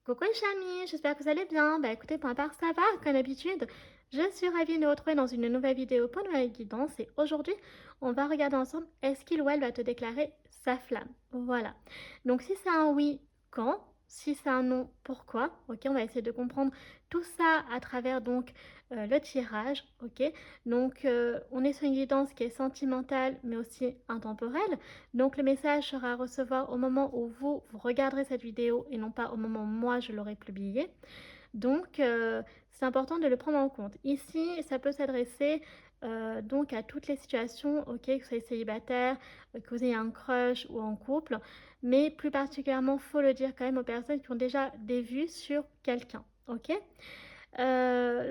Coucou les amis, j'espère que vous allez bien. Bah écoutez, pour ma part, ça va, comme d'habitude. Je suis ravie de nous retrouver dans une nouvelle vidéo pour une nouvelle guidance. Et aujourd'hui, on va regarder ensemble, est-ce qu'il ou elle va te déclarer sa flamme? Voilà. Donc si c'est un oui, quand? Si c'est un non, pourquoi? Ok, on va essayer de comprendre tout ça à travers donc le tirage. Ok, donc on est sur une guidance qui est sentimentale mais aussi intemporelle. Donc le message sera à recevoir au moment où vous regarderez cette vidéo et non pas au moment où moi je l'aurai publié. Donc c'est important de le prendre en compte. Ici, ça peut s'adresser donc à toutes les situations, ok, que vous soyez célibataire, que vous ayez un crush ou en couple, mais plus particulièrement, faut le dire quand même aux personnes qui ont déjà des vues sur quelqu'un, ok?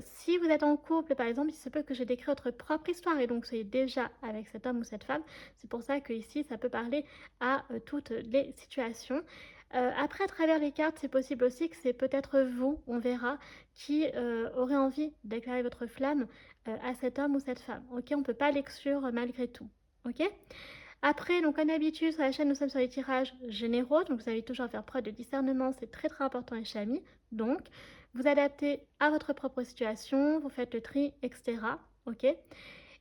Si vous êtes en couple, par exemple, il se peut que j'ai décrit votre propre histoire et donc vous soyez déjà avec cet homme ou cette femme. C'est pour ça que ici, ça peut parler à toutes les situations. Après, à travers les cartes, c'est possible aussi que c'est peut-être vous, on verra, qui aurez envie de déclarer votre flamme à cet homme ou cette femme. Ok, on ne peut pas l'exclure malgré tout. Ok. Après, donc comme d'habitude, sur la chaîne, nous sommes sur les tirages généraux, donc vous avez toujours à faire preuve de discernement, c'est très très important les amis. Donc, vous adaptez à votre propre situation, vous faites le tri, etc. Ok.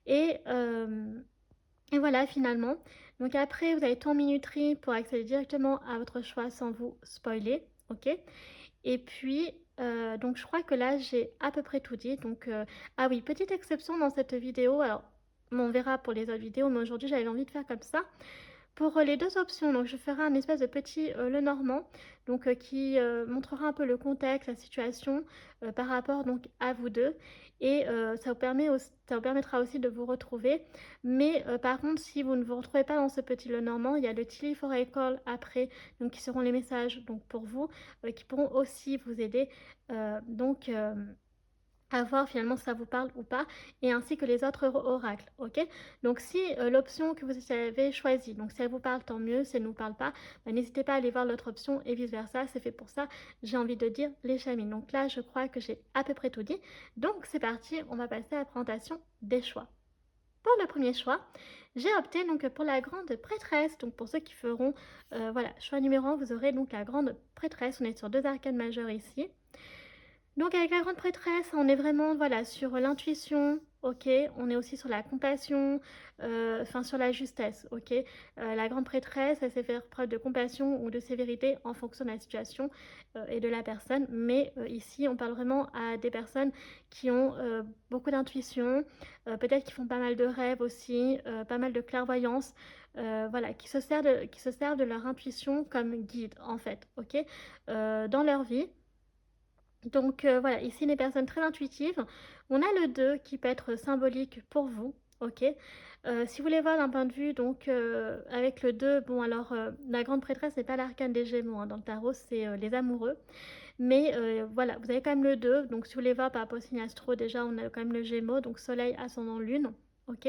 Et, euh, et voilà, finalement. Donc après, vous avez temps minuterie pour accéder directement à votre choix sans vous spoiler. Ok. Et puis, donc je crois que là, j'ai à peu près tout dit. Donc, ah oui, petite exception dans cette vidéo. Alors, on verra pour les autres vidéos, mais aujourd'hui, j'avais envie de faire comme ça. Pour les 2 options, donc je ferai un espèce de petit, Lenormand, donc qui, montrera un peu le contexte, la situation, par rapport donc à vous 2 et ça vous permettra aussi de vous retrouver. Mais, par contre, si vous ne vous retrouvez pas dans ce petit Lenormand, il y a le Tilly for Recall après, donc qui seront les messages donc pour vous, qui pourront aussi vous aider, donc à voir finalement si ça vous parle ou pas, et ainsi que les autres oracles, ok? Donc si l'option que vous avez choisie, donc si elle vous parle, tant mieux, si elle ne vous parle pas, bah, n'hésitez pas à aller voir l'autre option et vice-versa, c'est fait pour ça, j'ai envie de dire les chamines. Donc là, je crois que j'ai à peu près tout dit. Donc c'est parti, on va passer à la présentation des choix. Pour le premier choix, j'ai opté donc pour la grande prêtresse. Donc pour ceux qui feront, voilà, choix numéro 1, vous aurez donc la grande prêtresse. On est sur 2 arcanes majeures ici. Donc avec la grande prêtresse, on est vraiment voilà, sur l'intuition, ok, on est aussi sur la compassion, enfin sur la justesse, ok. La grande prêtresse, elle sait faire preuve de compassion ou de sévérité en fonction de la situation et de la personne, mais ici on parle vraiment à des personnes qui ont beaucoup d'intuition, peut-être qui font pas mal de rêves aussi, pas mal de clairvoyance, voilà, qui se servent de leur intuition comme guide en fait, ok, dans leur vie. Donc voilà, ici les personnes très intuitives. On a le 2 qui peut être symbolique pour vous, ok. Si vous voulez voir d'un point de vue, donc avec le 2, bon alors la grande prêtresse n'est pas l'arcane des Gémeaux, hein, dans le tarot, c'est les amoureux. Mais voilà, vous avez quand même le 2, donc si vous voulez voir par rapport au signe astro, déjà on a quand même le Gémeaux, donc soleil, ascendant, lune, ok.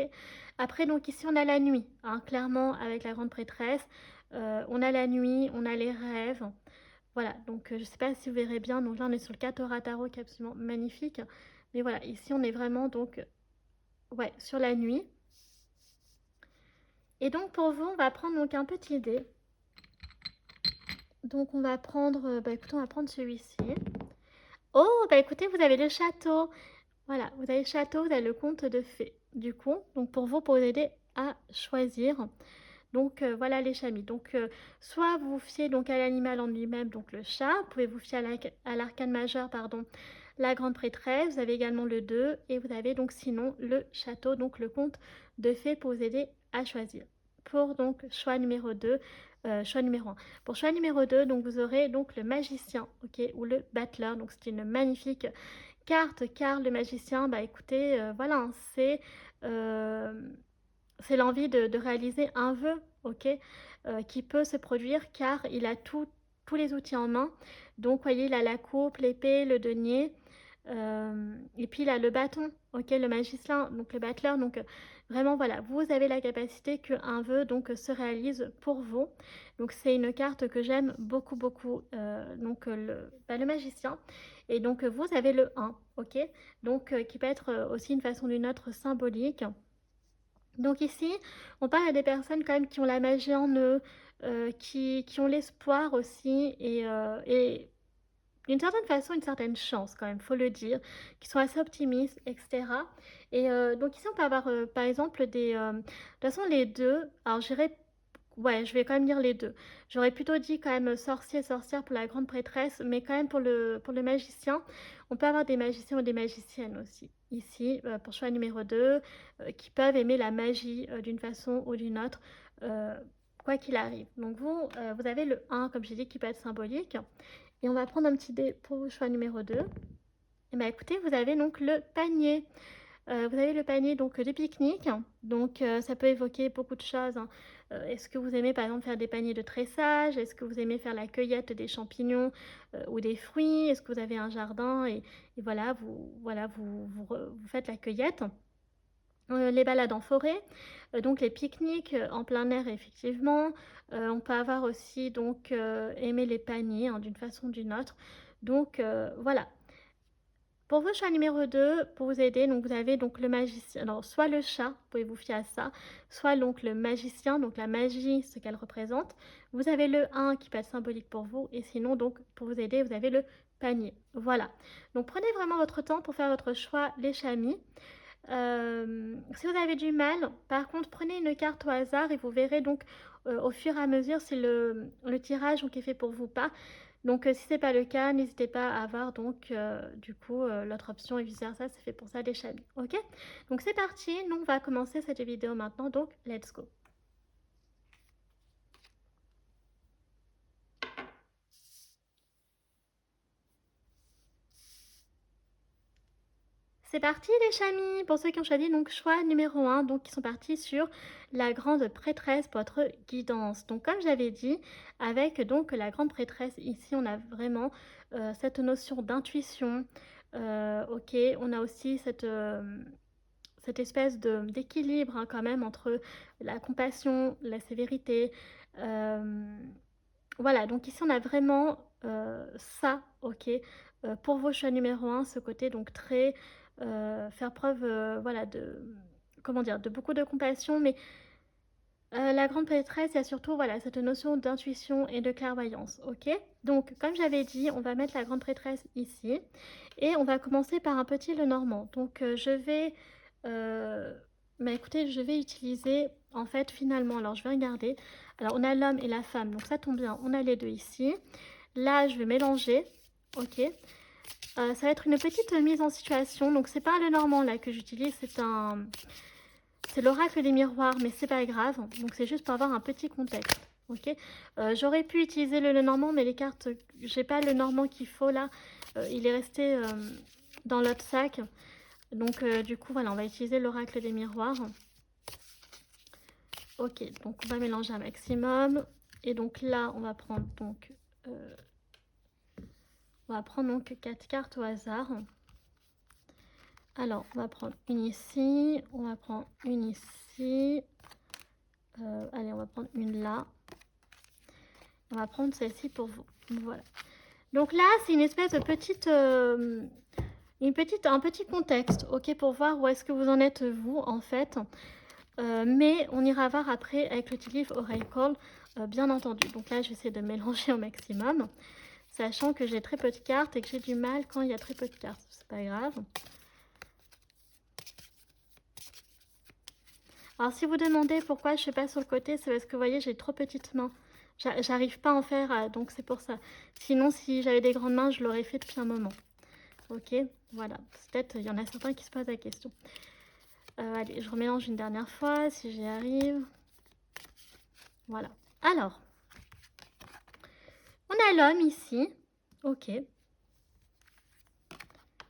Après, donc ici on a la nuit, hein, clairement avec la grande prêtresse. On a la nuit, on a les rêves. Voilà, donc je ne sais pas si vous verrez bien, donc là on est sur le Katora Tarot qui est absolument magnifique. Mais voilà, ici on est vraiment donc ouais, sur la nuit. Et donc pour vous, on va prendre donc un petit dé. Donc on va prendre, bah écoutez, on va prendre celui-ci. Oh, bah écoutez, vous avez le château. Voilà, vous avez le château, vous avez le conte de fées. Du coup, donc pour vous aider à choisir. Donc voilà les chamis. Donc soit vous vous fiez donc à l'animal en lui-même, donc le chat. Vous pouvez vous fier à l'arcane majeur, pardon, la grande prêtresse. Vous avez également le 2 et vous avez donc sinon le château, donc le conte de fées pour vous aider à choisir. Pour donc choix numéro 2, choix numéro 1. Pour choix numéro 2, donc vous aurez donc le magicien, ok, ou le battleur. Donc c'est une magnifique carte car le magicien, bah écoutez, voilà, hein, c'est l'envie de réaliser un vœu, ok, qui peut se produire car il a tous les outils en main. Donc, voyez, il a la coupe, l'épée, le denier, et puis il a le bâton, ok, le magicien, donc le battleur. Donc, vraiment, voilà, vous avez la capacité qu'un vœu donc se réalise pour vous. Donc, c'est une carte que j'aime beaucoup, beaucoup. Donc, le magicien. Et donc, vous avez le 1, ok, donc qui peut être aussi une façon d'une autre symbolique. Donc ici, on parle à des personnes quand même qui ont la magie en eux, qui ont l'espoir aussi et d'une certaine façon, une certaine chance quand même, faut le dire, qui sont assez optimistes, etc. Et donc ici, on peut avoir, par exemple, de toute façon, les deux, alors j'irais, ouais, je vais quand même dire les deux. J'aurais plutôt dit quand même sorcier, sorcière pour la grande prêtresse, mais quand même pour le magicien, on peut avoir des magiciens ou des magiciennes aussi. Ici, pour choix numéro 2, qui peuvent aimer la magie d'une façon ou d'une autre, euh, quoi qu'il arrive. Donc vous, vous avez le 1, comme j'ai dit, qui peut être symbolique. Et on va prendre un petit dé pour le choix numéro 2. Et bien écoutez, vous avez donc le panier. Vous avez le panier donc de pique-nique. Donc ça peut évoquer beaucoup de choses, hein. Est-ce que vous aimez par exemple faire des paniers de tressage? Est-ce que vous aimez faire la cueillette des champignons ou des fruits? Est-ce que vous avez un jardin et voilà, vous faites la cueillette? Les balades en forêt, donc les pique-niques en plein air effectivement. On peut avoir aussi donc aimer les paniers, hein, d'une façon ou d'une autre. Donc voilà. Pour vos choix numéro 2, pour vous aider, donc vous avez donc le magicien, alors soit le chat, vous pouvez vous fier à ça, soit donc le magicien, donc la magie, ce qu'elle représente. Vous avez le 1 qui peut être symbolique pour vous, et sinon donc pour vous aider, vous avez le panier. Voilà. Donc prenez vraiment votre temps pour faire votre choix, les chamis. Si vous avez du mal, par contre, prenez une carte au hasard et vous verrez donc au fur et à mesure si le tirage donc, est fait pour vous ou pas. Donc, si ce n'est pas le cas, n'hésitez pas à avoir donc du coup l'autre option et vice versa, c'est fait pour ça des chamis. Ok? Donc, c'est parti. Nous, on va commencer cette vidéo maintenant. Donc, let's go. C'est parti les chamis, pour ceux qui ont choisi donc choix numéro 1, donc qui sont partis sur la grande prêtresse pour votre guidance. Donc comme j'avais dit, avec donc la grande prêtresse, ici on a vraiment cette notion d'intuition, ok, on a aussi cette espèce d'équilibre hein, quand même entre la compassion, la sévérité, voilà, donc ici on a vraiment ça, ok, pour vos choix numéro 1, ce côté donc très faire preuve voilà, comment dire, de beaucoup de compassion, mais la grande prêtresse, il y a surtout voilà, cette notion d'intuition et de clairvoyance, ok. Donc comme j'avais dit, on va mettre la grande prêtresse ici et on va commencer par un petit Lenormand. Donc je vais, bah, écoutez, je vais utiliser en fait finalement, alors je vais regarder, alors on a l'homme et la femme, donc ça tombe bien, on a les deux ici. Là je vais mélanger, ok. Ça va être une petite mise en situation, donc c'est pas un Lenormand là que j'utilise, c'est l'oracle des miroirs, mais c'est pas grave. Donc c'est juste pour avoir un petit contexte. Ok. J'aurais pu utiliser le Lenormand, mais les cartes, j'ai pas le Normand qu'il faut là. Il est resté dans l'autre sac. Donc du coup, voilà, on va utiliser l'oracle des miroirs. Ok, donc on va mélanger un maximum. Et donc là, on va prendre donc, 4 cartes au hasard. Alors, on va prendre une ici, on va prendre une ici. Allez, on va prendre une là. On va prendre celle-ci pour vous. Voilà. Donc là, c'est une espèce de petite, un petit contexte, ok, pour voir où est-ce que vous en êtes vous, en fait. Mais on ira voir après avec le Tea Leaf Oracle, bien entendu. Donc là, j'essaie de mélanger au maximum, sachant que j'ai très peu de cartes et que j'ai du mal quand il y a très peu de cartes. C'est pas grave. Alors si vous demandez pourquoi je ne fais pas sur le côté, c'est parce que vous voyez, j'ai trop petites mains. J'arrive pas à en faire, donc c'est pour ça. Sinon, si j'avais des grandes mains, je l'aurais fait depuis un moment. Ok, voilà. Peut-être il y en a certains qui se posent la question. Allez, je remélange une dernière fois si j'y arrive. Voilà. Alors, on a l'homme ici. Ok.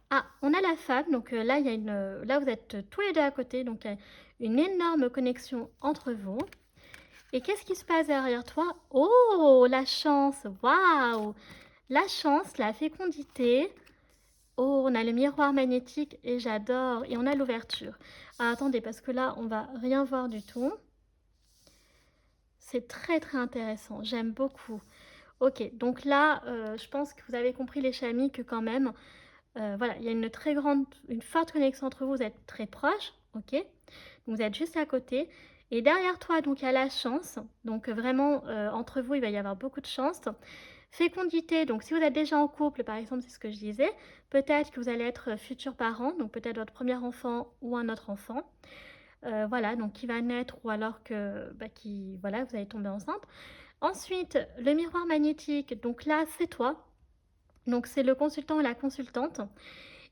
Ah, on a la femme. Donc là, il y a là, vous êtes tous les deux à côté. Donc, il y a une énorme connexion entre vous. Et qu'est-ce qui se passe derrière toi? Oh, la chance! Waouh! La chance, la fécondité. Oh, on a le miroir magnétique et j'adore. Et on a l'ouverture. Ah, attendez, parce que là, on va rien voir du tout. C'est très très intéressant. J'aime beaucoup. Ok, donc là, je pense que vous avez compris les chamis que quand même, voilà, il y a une forte connexion entre vous. Vous êtes très proches, ok? Donc vous êtes juste à côté. Et derrière toi, donc il y a la chance. Donc vraiment, entre vous, il va y avoir beaucoup de chance. Fécondité, donc si vous êtes déjà en couple, par exemple, c'est ce que je disais, peut-être que vous allez être futurs parents, donc peut-être votre premier enfant ou un autre enfant. Voilà, donc qui va naître ou alors que, voilà, vous allez tomber enceinte. Ensuite, le miroir magnétique, donc là, c'est toi. Donc c'est le consultant ou la consultante.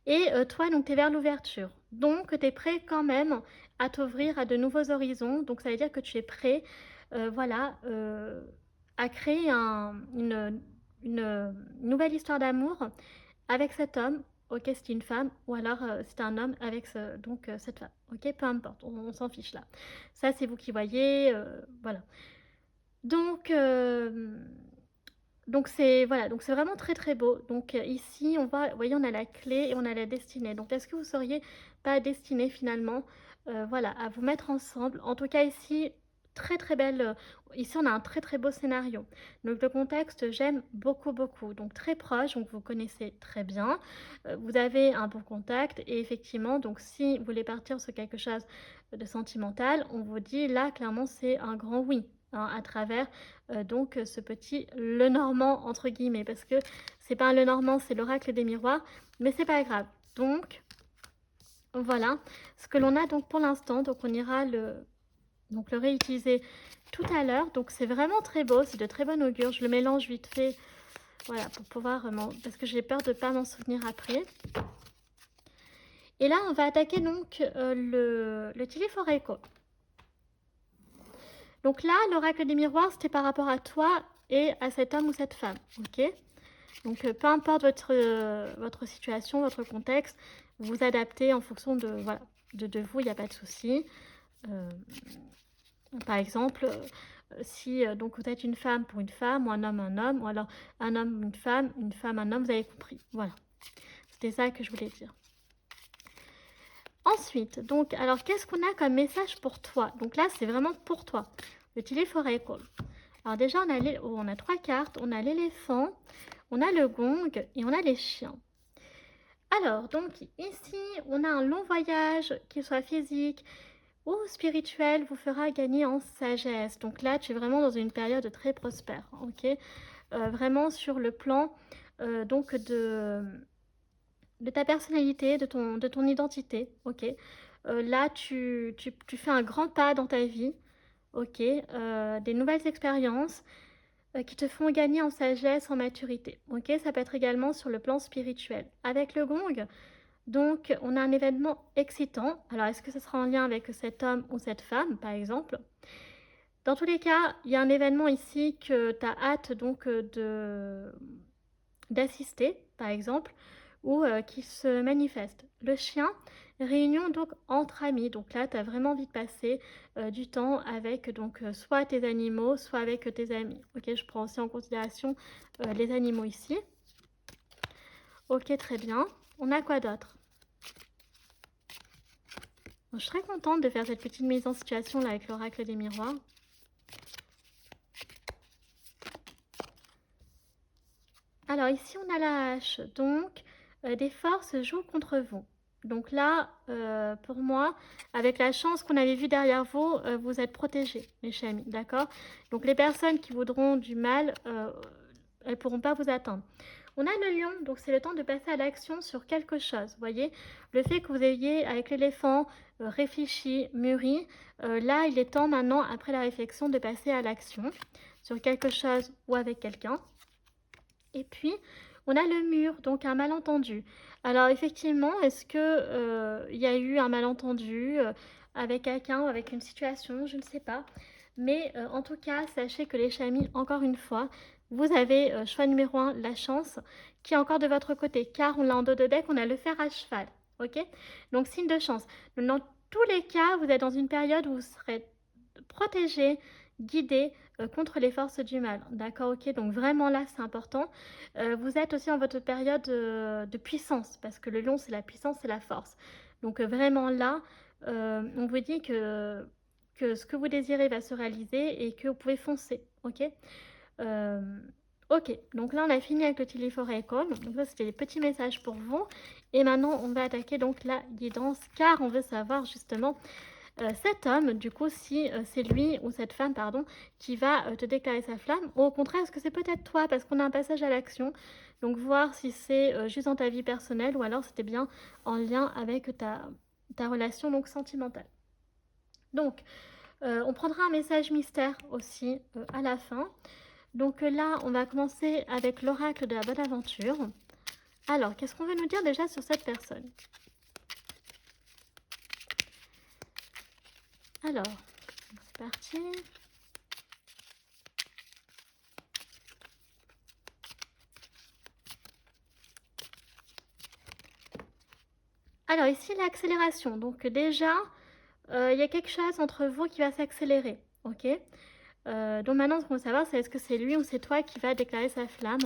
Et toi, donc tu es vers l'ouverture. Donc tu es prêt quand même à t'ouvrir à de nouveaux horizons. Donc ça veut dire que tu es prêt, voilà, à créer une nouvelle histoire d'amour avec cet homme. Ok, c'est une femme, ou alors c'est un homme avec cette femme. Ok, peu importe, on s'en fiche là. Ça, c'est vous qui voyez, voilà. Donc, c'est voilà, donc c'est vraiment très très beau. Donc ici, on voit, vous voyez, on a la clé et on a la destinée. Donc est-ce que vous seriez pas destiné finalement, voilà, à vous mettre ensemble? En tout cas ici, très très belle. Ici, on a un très très beau scénario. Donc le contexte, j'aime beaucoup beaucoup. Donc très proche, donc vous connaissez très bien. Vous avez un bon contact et effectivement, donc si vous voulez partir sur quelque chose de sentimental, on vous dit là clairement c'est un grand oui, hein, à travers donc ce petit Lenormand entre guillemets, parce que c'est pas un Lenormand, c'est l'oracle des miroirs, mais c'est pas grave. Donc voilà ce que l'on a donc pour l'instant. Donc on ira le réutiliser tout à l'heure. Donc c'est vraiment très beau, c'est de très bon augure. Je le mélange vite fait, voilà, pour pouvoir parce que j'ai peur de pas m'en souvenir après. Et là on va attaquer donc le Tiliforeco. Donc là, l'oracle des miroirs, c'était par rapport à toi et à cet homme ou cette femme, ok? Donc peu importe votre situation, votre contexte, vous vous adaptez en fonction de, voilà, de vous, il n'y a pas de souci. Par exemple, si donc vous êtes une femme pour une femme, ou un homme, ou alors un homme, une femme, un homme, vous avez compris. Voilà, c'était ça que je voulais dire. Ensuite, donc, alors qu'est-ce qu'on a comme message pour toi? Donc là, c'est vraiment pour toi. Le Tiliforeco. Alors déjà, on a 3 cartes. On a l'éléphant, on a le gong et on a les chiens. Alors, donc ici, on a un long voyage, qu'il soit physique ou spirituel, vous fera gagner en sagesse. Donc là, tu es vraiment dans une période très prospère, ok? Vraiment sur le plan donc de ta personnalité, de ton identité, ok? Là, tu fais un grand pas dans ta vie, ok? Des nouvelles expériences qui te font gagner en sagesse, en maturité, ok? Ça peut être également sur le plan spirituel. Avec le gong, donc on a un événement excitant. Alors, est-ce que ce sera en lien avec cet homme ou cette femme, par exemple? Dans tous les cas, il y a un événement ici que tu as hâte donc d'assister, par exemple, ou qui se manifeste. Le chien, réunion donc entre amis. Donc là, tu as vraiment envie de passer du temps avec donc soit tes animaux, soit avec tes amis. Ok, je prends aussi en considération les animaux ici. Ok, très bien. On a quoi d'autre? Je suis très contente de faire cette petite mise en situation là avec l'oracle des miroirs. Alors ici, on a la hache. Donc, des forces jouent contre vous. Donc là, pour moi, avec la chance qu'on avait vue derrière vous, vous êtes protégés, mes chers amis, d'accord? Donc les personnes qui voudront du mal, elles ne pourront pas vous atteindre. On a le lion, donc c'est le temps de passer à l'action sur quelque chose. Vous voyez, le fait que vous ayez, avec l'éléphant, réfléchi, mûri, là, il est temps maintenant, après la réflexion, de passer à l'action sur quelque chose ou avec quelqu'un. Et puis, on a le mur, donc un malentendu. Alors effectivement, est-ce que il y a eu un malentendu avec quelqu'un ou avec une situation? Je ne sais pas. Mais en tout cas, sachez que les chamis, encore une fois, vous avez choix numéro 1, la chance, qui est encore de votre côté. Car on l'a en dos de deck, on a le fer à cheval. Ok? Donc signe de chance. Donc, dans tous les cas, vous êtes dans une période où vous serez protégé, guidé contre les forces du mal. D'accord, ok, donc vraiment là c'est important. Vous êtes aussi en votre période de puissance, parce que le lion c'est la puissance et la force. Donc vraiment là, on vous dit que ce que vous désirez va se réaliser et que vous pouvez foncer, ok. Ok, donc là on a fini avec le Tiliforeco. Donc ça c'était les petits messages pour vous. Et maintenant on va attaquer donc la guidance, car on veut savoir justement cet homme, du coup, si c'est lui ou cette femme, pardon, qui va te déclarer sa flamme, ou au contraire, est-ce que c'est peut-être toi, parce qu'on a un passage à l'action, donc voir si c'est juste dans ta vie personnelle, ou alors c'était bien en lien avec ta relation donc sentimentale. Donc, on prendra un message mystère aussi à la fin. Donc là, on va commencer avec l'oracle de la bonne aventure. Alors, qu'est-ce qu'on veut nous dire déjà sur cette personne? Alors, c'est parti. Alors ici, l'accélération. Donc déjà, il y a quelque chose entre vous qui va s'accélérer. Ok. Donc maintenant, ce qu'on veut savoir, c'est est-ce que c'est lui ou c'est toi qui va déclarer sa flamme.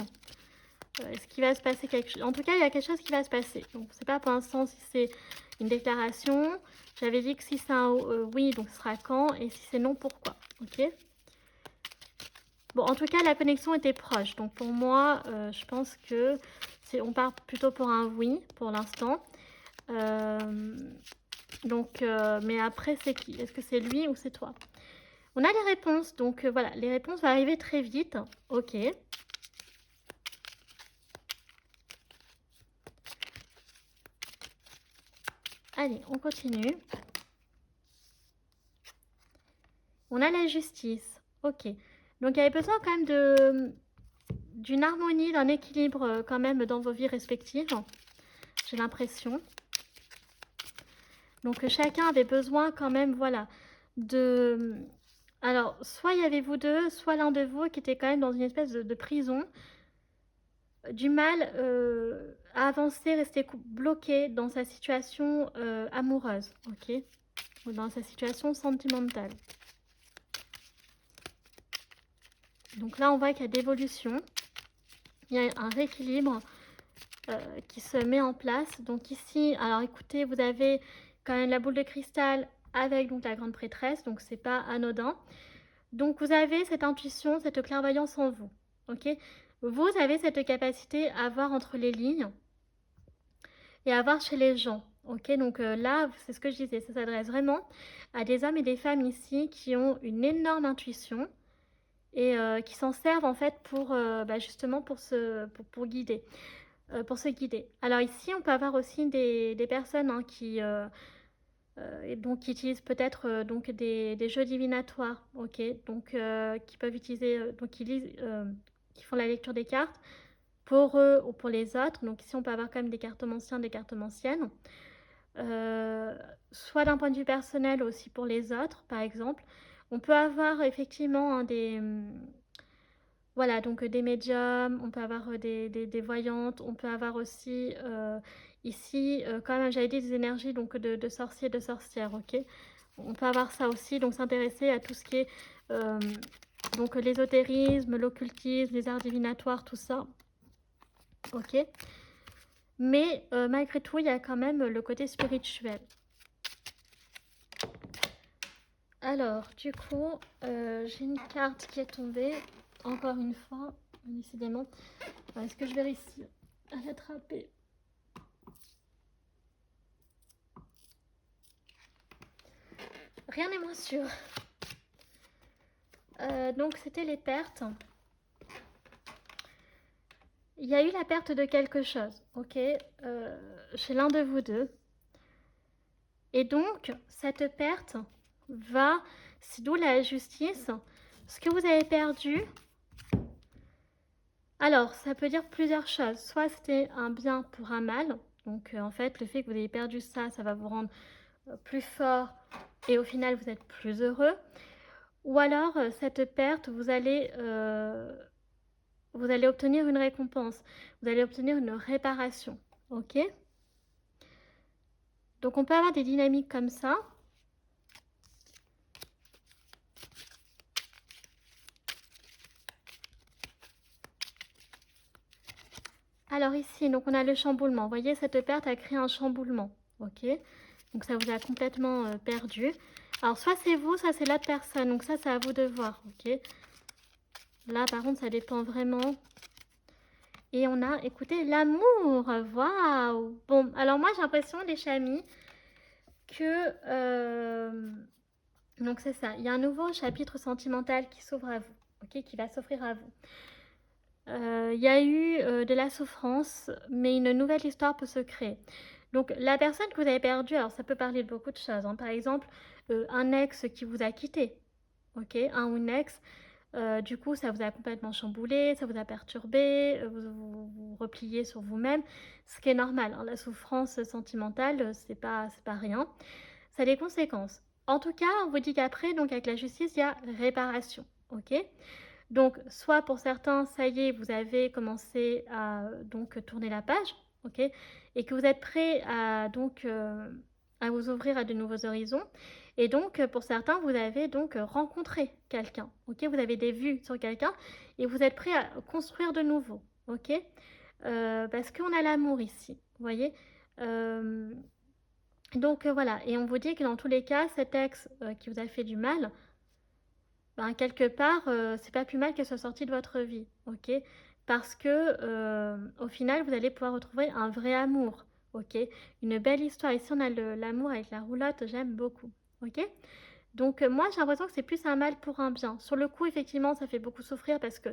Est-ce qu'il va se passer quelque chose? En tout cas, il y a quelque chose qui va se passer. Donc, on ne sait pas pour l'instant si c'est une déclaration. J'avais dit que si c'est un oui, donc ce sera quand, et si c'est non, pourquoi. Ok. Bon, en tout cas, la connexion était proche. Donc, pour moi, je pense que on part plutôt pour un oui pour l'instant. Mais après, c'est qui? Est-ce que c'est lui ou c'est toi? On a les réponses. Donc, voilà, les réponses vont arriver très vite. Ok. Allez, on continue. On a la justice. Ok. Donc, il y avait besoin quand même d'une harmonie, d'un équilibre quand même dans vos vies respectives. J'ai l'impression. Donc, chacun avait besoin quand même, voilà, de... Alors, soit il y avait vous deux, soit l'un de vous qui était quand même dans une espèce de prison. Du mal à avancer, rester bloqué dans sa situation amoureuse, ok? Ou dans sa situation sentimentale. Donc là, on voit qu'il y a d'évolution. Il y a un rééquilibre qui se met en place. Donc ici, alors écoutez, vous avez quand même la boule de cristal avec donc la grande prêtresse, donc c'est pas anodin. Donc vous avez cette intuition, cette clairvoyance en vous, ok? Vous avez cette capacité à voir entre les lignes et à voir chez les gens, ok? Donc là, c'est ce que je disais, ça s'adresse vraiment à des hommes et des femmes ici qui ont une énorme intuition et qui s'en servent en fait pour justement pour guider. Pour se guider. Alors ici, on peut avoir aussi des personnes hein, qui utilisent peut-être donc des jeux divinatoires, ok, donc qui peuvent utiliser, donc qui font la lecture des cartes pour eux ou pour les autres. Donc ici, on peut avoir quand même des cartomanciens, des cartomanciennes, soit d'un point de vue personnel aussi pour les autres, par exemple. On peut avoir effectivement hein, voilà, donc des médiums, on peut avoir des voyantes, on peut avoir aussi ici, quand même, j'avais dit des énergies donc de sorciers, de sorcières, ok? On peut avoir ça aussi, donc s'intéresser à tout ce qui est donc l'ésotérisme, l'occultisme, les arts divinatoires, tout ça, ok? Mais malgré tout, il y a quand même le côté spirituel. Alors, du coup, j'ai une carte qui est tombée, encore une fois, décidément. Est-ce que je vais réussir à l'attraper? Rien n'est moins sûr. Donc, c'était les pertes. Il y a eu la perte de quelque chose, ok, chez l'un de vous deux. Et donc, cette perte va, c'est d'où la justice, ce que vous avez perdu. Alors, ça peut dire plusieurs choses. Soit c'était un bien pour un mal. Donc, en fait, le fait que vous ayez perdu ça, ça va vous rendre plus fort et au final, vous êtes plus heureux. Ou alors, cette perte, vous allez obtenir une récompense. Vous allez obtenir une réparation. Ok? Donc, on peut avoir des dynamiques comme ça. Alors ici, donc on a le chamboulement. Vous voyez, cette perte a créé un chamboulement. Ok? Donc, ça vous a complètement perdu. Alors, soit c'est vous, soit c'est l'autre personne. Donc, ça, c'est à vous de voir. Ok? Là, par contre, ça dépend vraiment. Et on a, écoutez, l'amour. Waouh! Bon, alors moi, j'ai l'impression, les chamis, que... donc c'est ça, il y a un nouveau chapitre sentimental qui s'ouvre à vous, ok, qui va s'offrir à vous. Il y a eu de la souffrance, mais une nouvelle histoire peut se créer. Donc la personne que vous avez perdue, alors ça peut parler de beaucoup de choses, hein. Par exemple, un ex qui vous a quitté, ok, un ou une ex, du coup ça vous a complètement chamboulé, ça vous a perturbé, vous repliez sur vous-même, ce qui est normal, hein. La souffrance sentimentale, c'est pas rien. Ça a des conséquences. En tout cas, on vous dit qu'après, donc avec la justice, il y a réparation, ok? Donc, soit pour certains, ça y est, vous avez commencé à donc tourner la page, ok, et que vous êtes prêt à donc à vous ouvrir à de nouveaux horizons. Et donc, pour certains, vous avez donc rencontré quelqu'un, ok, vous avez des vues sur quelqu'un et vous êtes prêt à construire de nouveau, ok, parce qu'on a l'amour ici, vous voyez. Euh, donc voilà, et on vous dit que dans tous les cas, cet ex qui vous a fait du mal, ben, quelque part, c'est pas plus mal qu'elle soit sortie de votre vie, ok? Parce que au final, vous allez pouvoir retrouver un vrai amour, ok? Une belle histoire. Ici, on a l'amour avec la roulotte, j'aime beaucoup, ok? Donc moi, j'ai l'impression que c'est plus un mal pour un bien. Sur le coup, effectivement, ça fait beaucoup souffrir parce que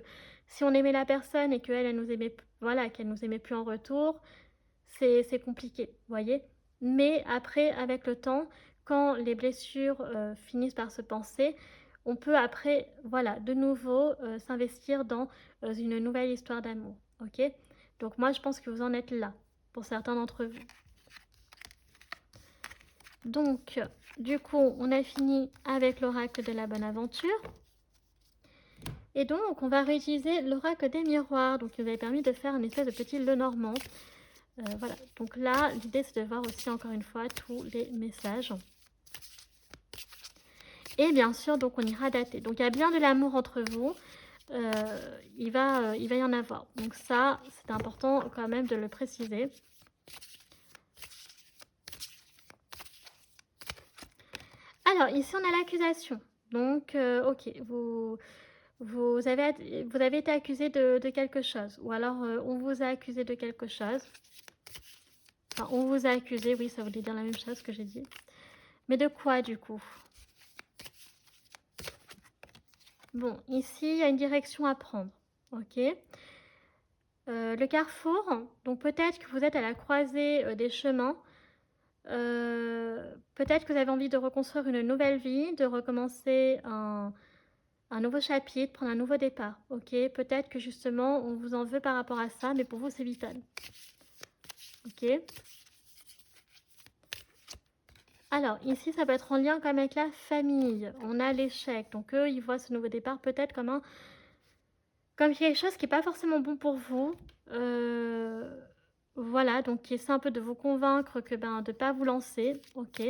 si on aimait la personne et qu'elle, elle nous aimait, voilà, qu'elle nous aimait plus en retour, c'est compliqué, vous voyez? Mais après, avec le temps, quand les blessures finissent par se panser, on peut après, voilà, de nouveau s'investir dans une nouvelle histoire d'amour, ok? Donc moi, je pense que vous en êtes là, pour certains d'entre vous. Donc, du coup, on a fini avec l'oracle de la bonne aventure. Et donc, on va réutiliser l'oracle des miroirs. Donc, il nous avait permis de faire une espèce de petit Lenormand. Voilà, donc là, l'idée c'est de voir aussi encore une fois tous les messages. Et bien sûr, donc on ira dater. Donc il y a bien de l'amour entre vous, il va y en avoir. Donc ça, c'est important quand même de le préciser. Alors ici, on a l'accusation. Donc, ok, vous avez été accusé de quelque chose. Ou alors, on vous a accusé de quelque chose. Enfin, on vous a accusé, oui, ça voulait dire la même chose que j'ai dit. Mais de quoi, du coup? Bon, ici, il y a une direction à prendre. Ok. Le carrefour, donc peut-être que vous êtes à la croisée des chemins. Peut-être que vous avez envie de reconstruire une nouvelle vie, de recommencer un nouveau chapitre, prendre un nouveau départ. Ok. Peut-être que justement, on vous en veut par rapport à ça, mais pour vous, c'est vital. Ok. Alors, ici, ça peut être en lien quand même avec la famille. On a l'échec. Donc, eux, ils voient ce nouveau départ peut-être comme quelque chose qui n'est pas forcément bon pour vous. Voilà, donc qui essaie un peu de vous convaincre que de ne pas vous lancer. Ok.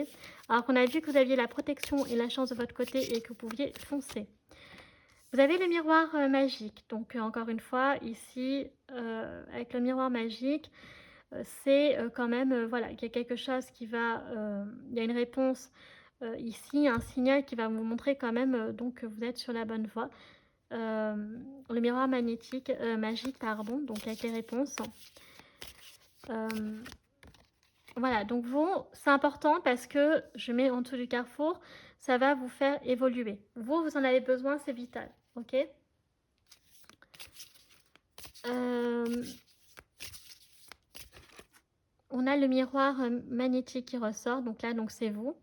Alors qu'on a vu que vous aviez la protection et la chance de votre côté et que vous pouviez foncer. Vous avez le miroir magique. Donc, encore une fois, ici, avec le miroir magique, c'est quand même, voilà, qu'il y a quelque chose qui va... il y a une réponse ici, un signal qui va vous montrer quand même donc, que vous êtes sur la bonne voie. Le miroir magnétique, magique, pardon, donc avec les réponses. Voilà, donc vous, c'est important parce que je mets en dessous du carrefour, ça va vous faire évoluer. Vous en avez besoin, c'est vital, ok? On a le miroir magnétique qui ressort, donc là, donc c'est vous.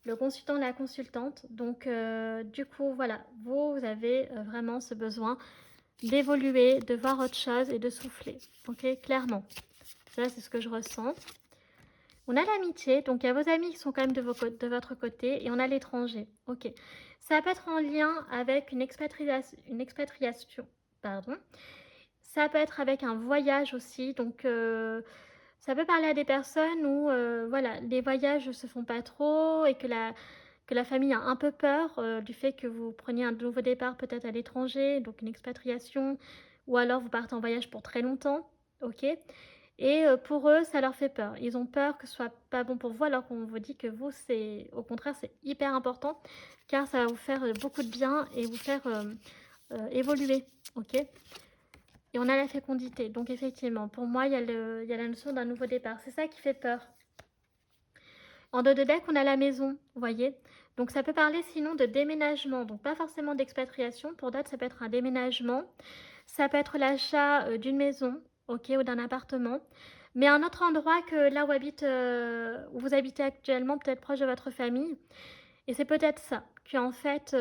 Le consultant, la consultante. Donc, du coup, voilà, vous avez vraiment ce besoin d'évoluer, de voir autre chose et de souffler, ok? Clairement. Ça, c'est ce que je ressens. On a l'amitié, donc il y a vos amis qui sont quand même de votre côté, et on a l'étranger. Ok. Ça peut être en lien avec une expatriation, pardon. Ça peut être avec un voyage aussi, donc ça peut parler à des personnes où voilà, les voyages ne se font pas trop et que la famille a un peu peur du fait que vous preniez un nouveau départ peut-être à l'étranger, donc une expatriation, ou alors vous partez en voyage pour très longtemps, ok? Et pour eux, ça leur fait peur. Ils ont peur que ce soit pas bon pour vous, alors qu'on vous dit que vous, c'est au contraire, c'est hyper important, car ça va vous faire beaucoup de bien et vous faire évoluer, ok? Et on a la fécondité. Donc effectivement, pour moi, il y a la notion d'un nouveau départ. C'est ça qui fait peur. En dos de deck, on a la maison, vous voyez? Donc ça peut parler sinon de déménagement, donc pas forcément d'expatriation. Pour d'autres, ça peut être un déménagement. Ça peut être l'achat d'une maison, ok, ou d'un appartement. Mais un autre endroit que là où vous habitez actuellement, peut-être proche de votre famille. Et c'est peut-être ça, qu'en fait,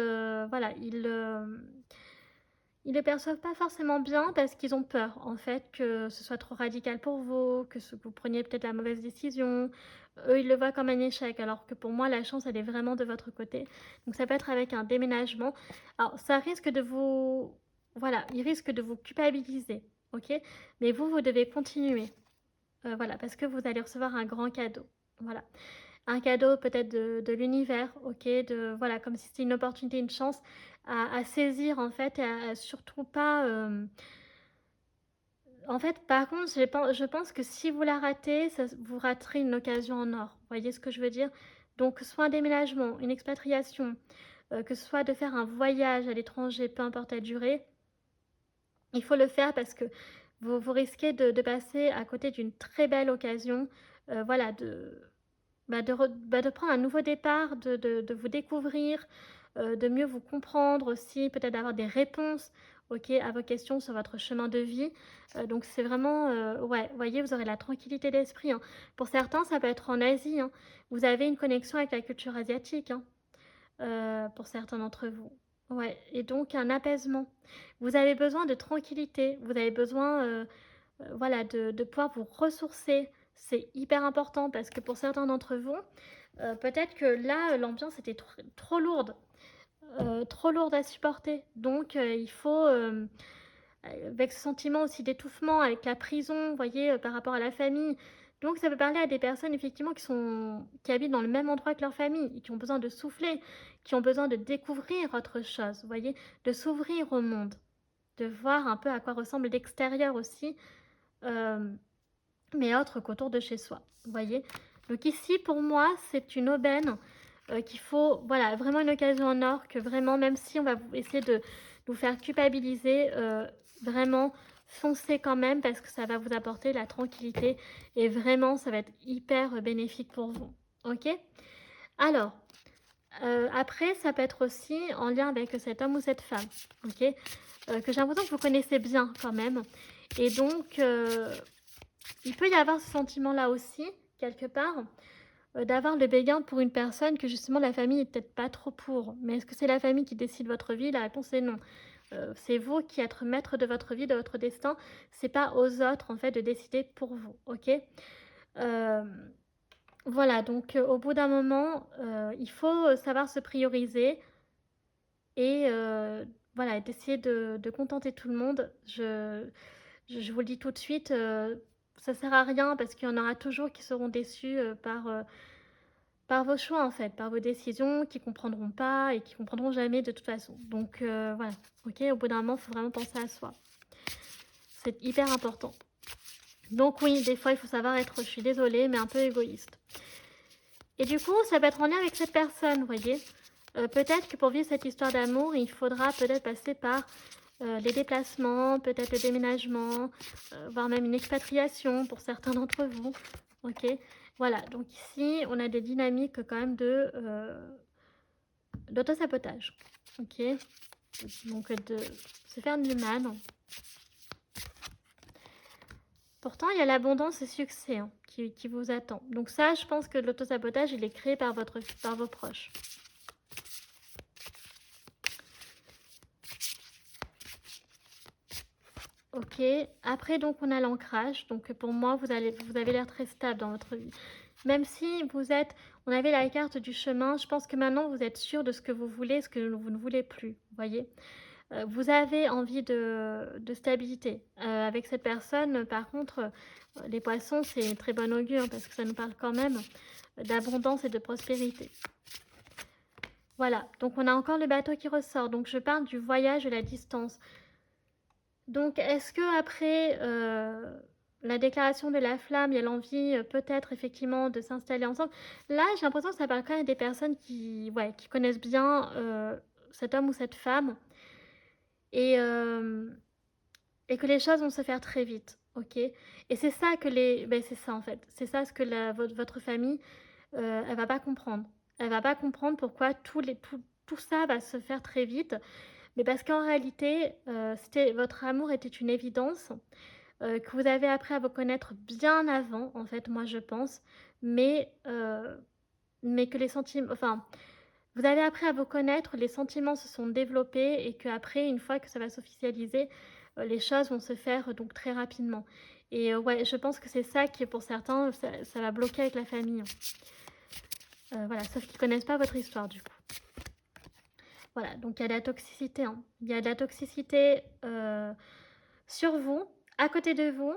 voilà, ils le perçoivent pas forcément bien parce qu'ils ont peur, en fait, que ce soit trop radical pour vous, que vous preniez peut-être la mauvaise décision. Eux, ils le voient comme un échec, alors que pour moi, la chance, elle est vraiment de votre côté. Donc ça peut être avec un déménagement. Alors, ça risque de vous... Voilà, il risque de vous culpabiliser, ok? Mais vous, vous devez continuer. Voilà, parce que vous allez recevoir un grand cadeau. Voilà. Un cadeau peut-être de l'univers, ok, voilà, comme si c'était une opportunité, une chance à saisir en fait, et à surtout pas. En fait, par contre, je pense que si vous la ratez, vous raterez une occasion en or. Vous voyez ce que je veux dire? Donc, soit un déménagement, une expatriation, que ce soit de faire un voyage à l'étranger, peu importe la durée, il faut le faire parce que vous risquez de passer à côté d'une très belle occasion, voilà, de prendre un nouveau départ, de vous découvrir, de mieux vous comprendre aussi, peut-être d'avoir des réponses, ok, à vos questions sur votre chemin de vie. Donc c'est vraiment, ouais, vous voyez, vous aurez la tranquillité d'esprit, hein. Pour certains, ça peut être en Asie, hein. Vous avez une connexion avec la culture asiatique, hein, pour certains d'entre vous. Ouais, et donc un apaisement. Vous avez besoin de tranquillité, vous avez besoin, voilà, de pouvoir vous ressourcer. C'est hyper important parce que pour certains d'entre vous, peut-être que là, l'ambiance était trop lourde à supporter. Donc, il faut, avec ce sentiment aussi d'étouffement, avec la prison, vous voyez, par rapport à la famille. Donc, ça peut parler à des personnes, effectivement, qui habitent dans le même endroit que leur famille, et qui ont besoin de souffler, qui ont besoin de découvrir autre chose, vous voyez, de s'ouvrir au monde, de voir un peu à quoi ressemble l'extérieur aussi, euh, mais autre qu'autour de chez soi, vous voyez. Donc ici, pour moi, c'est une aubaine qu'il faut, voilà, vraiment une occasion en or, que vraiment, même si on va essayer de vous faire culpabiliser, vraiment foncez quand même parce que ça va vous apporter la tranquillité et vraiment, ça va être hyper bénéfique pour vous. Ok? Alors, après, ça peut être aussi en lien avec cet homme ou cette femme, ok? Que j'ai l'impression que vous connaissez bien quand même. Et donc, il peut y avoir ce sentiment-là aussi, quelque part, d'avoir le béguin pour une personne que justement la famille n'est peut-être pas trop pour. Mais est-ce que c'est la famille qui décide votre vie? La réponse est non. C'est vous qui êtes maître de votre vie, de votre destin. C'est pas aux autres en fait de décider pour vous, ok? Euh, voilà, donc au bout d'un moment, il faut savoir se prioriser et voilà, d'essayer de contenter tout le monde. Je vous le dis tout de suite, ça sert à rien parce qu'il y en aura toujours qui seront déçus par vos choix en fait, par vos décisions, qui comprendront pas et qui comprendront jamais de toute façon. Donc voilà, ok, au bout d'un moment, il faut vraiment penser à soi. C'est hyper important. Donc oui, des fois, il faut savoir être, je suis désolée, mais un peu égoïste. Et du coup, ça peut être en lien avec cette personne, vous voyez. Peut-être que pour vivre cette histoire d'amour, il faudra peut-être passer par les déplacements, peut-être le déménagement, voire même une expatriation pour certains d'entre vous. Ok, voilà. Donc ici, on a des dynamiques quand même d'autosabotage. Ok, donc de se faire du mal. Pourtant, il y a l'abondance et succès, hein, qui vous attend. Donc ça, je pense que l'autosabotage, il est créé par vos proches. Ok, après donc on a l'ancrage, donc pour moi vous avez l'air très stable dans votre vie. Même si on avait la carte du chemin, je pense que maintenant vous êtes sûr de ce que vous voulez, ce que vous ne voulez plus, vous voyez. Vous avez envie de stabilité. Avec cette personne, par contre, les poissons c'est très bon augure parce que ça nous parle quand même d'abondance et de prospérité. Voilà, donc on a encore le bateau qui ressort, donc je parle du voyage et la distance. Donc, est-ce que après la déclaration de la flamme, il y a l'envie peut-être effectivement de s'installer ensemble? Là, j'ai l'impression que ça parle quand même des personnes ouais, qui connaissent bien cet homme ou cette femme et, euh, et que les choses vont se faire très vite, ok? Et c'est ça que ben, c'est ça en fait, c'est ça ce que votre famille elle va pas comprendre. Elle va pas comprendre pourquoi tout ça va se faire très vite, mais parce qu'en réalité, votre amour était une évidence, que vous avez appris à vous connaître bien avant, en fait, moi je pense, mais mais que les sentiments enfin, vous avez appris à vous connaître, les sentiments se sont développés et qu'après, une fois que ça va s'officialiser, les choses vont se faire, donc très rapidement et ouais, je pense que c'est ça qui, pour certains, ça va bloquer avec la famille, hein. Voilà, sauf qu'ils connaissent pas votre histoire, du coup. Voilà, donc il y a de la toxicité, hein. Il y a de la toxicité, sur vous, à côté de vous.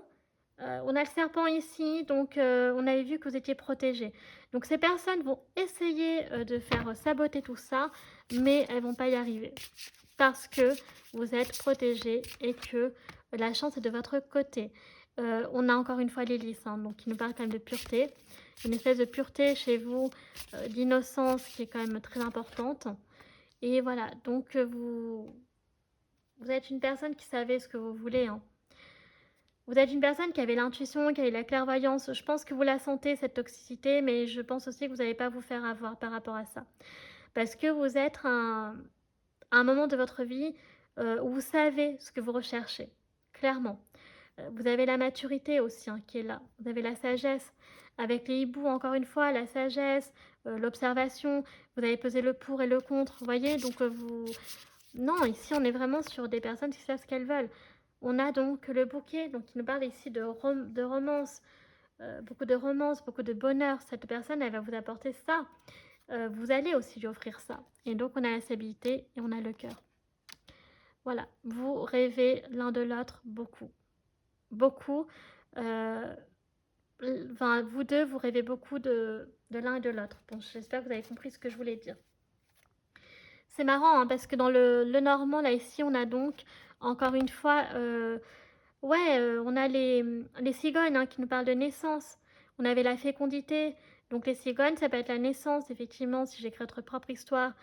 On a le serpent ici, donc on avait vu que vous étiez protégés. Donc ces personnes vont essayer, de faire saboter tout ça, mais elles vont pas y arriver. Parce que vous êtes protégés et que la chance est de votre côté. On a encore une fois l'hélice, hein, donc qui nous parle quand même de pureté. Une espèce de pureté chez vous, d'innocence qui est quand même très importante. Et voilà, donc vous êtes une personne qui savait ce que vous voulez, hein. Vous êtes une personne qui avait l'intuition, qui avait la clairvoyance. Je pense que vous la sentez, cette toxicité, mais je pense aussi que vous n'allez pas vous faire avoir par rapport à ça. Parce que vous êtes à un moment de votre vie où vous savez ce que vous recherchez, clairement. Vous avez la maturité aussi, hein, qui est là. Vous avez la sagesse. Avec les hiboux, encore une fois, la sagesse, l'observation. Vous avez pesé le pour et le contre, vous voyez. Donc vous... Non, ici, on est vraiment sur des personnes qui savent ce qu'elles veulent. On a donc le bouquet, donc il nous parle ici de romance, beaucoup de bonheur. Cette personne, elle va vous apporter ça. Vous allez aussi lui offrir ça. Et donc, on a la stabilité et on a le cœur. Voilà, vous rêvez l'un de l'autre beaucoup. Beaucoup. Enfin, vous deux, vous rêvez beaucoup de l'un et de l'autre. Bon, j'espère que vous avez compris ce que je voulais dire. C'est marrant, hein, parce que dans le normand, là, ici, on a donc, encore une fois, ouais, on a les cigognes, hein, qui nous parlent de naissance. On avait la fécondité. Donc les cigognes, ça peut être la naissance, effectivement, si j'écris votre propre histoire.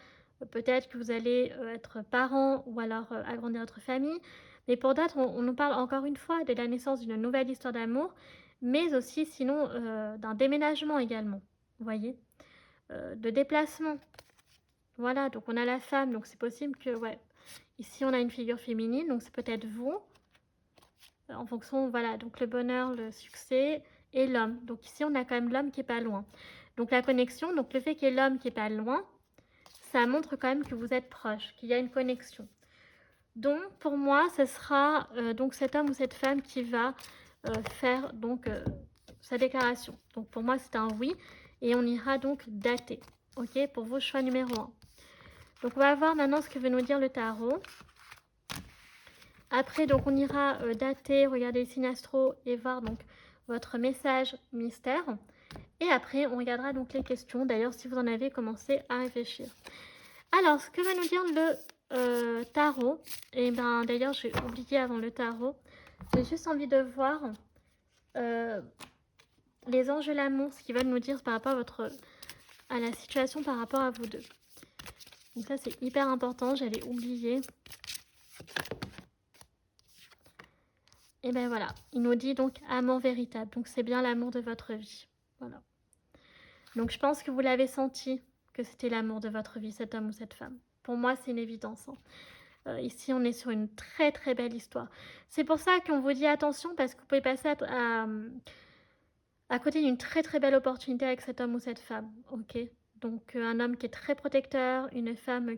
Peut-être que vous allez être parents ou alors agrandir votre famille. Mais pour d'autres, on nous parle encore une fois de la naissance d'une nouvelle histoire d'amour, mais aussi sinon d'un déménagement également, vous voyez, de déplacement. Voilà, donc on a la femme, donc c'est possible que, ouais, ici on a une figure féminine, donc c'est peut-être vous, en fonction, voilà, donc le bonheur, le succès et l'homme. Donc ici on a quand même l'homme qui est pas loin. Donc la connexion, donc le fait qu'il y ait l'homme qui est pas loin, ça montre quand même que vous êtes proche, qu'il y a une connexion. Donc pour moi, ce sera donc cet homme ou cette femme qui va faire donc sa déclaration. Donc pour moi, c'est un oui et on ira donc dater. Ok, pour vos choix numéro 1. Donc on va voir maintenant ce que veut nous dire le tarot. Après, donc on ira dater, regarder les signes astro et voir donc votre message mystère. Et après, on regardera donc les questions. D'ailleurs, si vous en avez commencé à réfléchir. Alors, ce que va nous dire le tarot, et ben d'ailleurs, j'ai oublié avant le tarot. J'ai juste envie de voir les anges de l'amour, ce qu'ils veulent nous dire par rapport à la situation par rapport à vous deux. Donc ça, c'est hyper important, j'avais oublié. Et ben voilà, il nous dit donc amour véritable. Donc c'est bien l'amour de votre vie. Voilà. Donc je pense que vous l'avez senti, que c'était l'amour de votre vie, cet homme ou cette femme. Pour moi, c'est une évidence, hein. Ici, on est sur une très très belle histoire. C'est pour ça qu'on vous dit attention, parce que vous pouvez passer à côté d'une très très belle opportunité avec cet homme ou cette femme. Ok. Donc un homme qui est très protecteur, une femme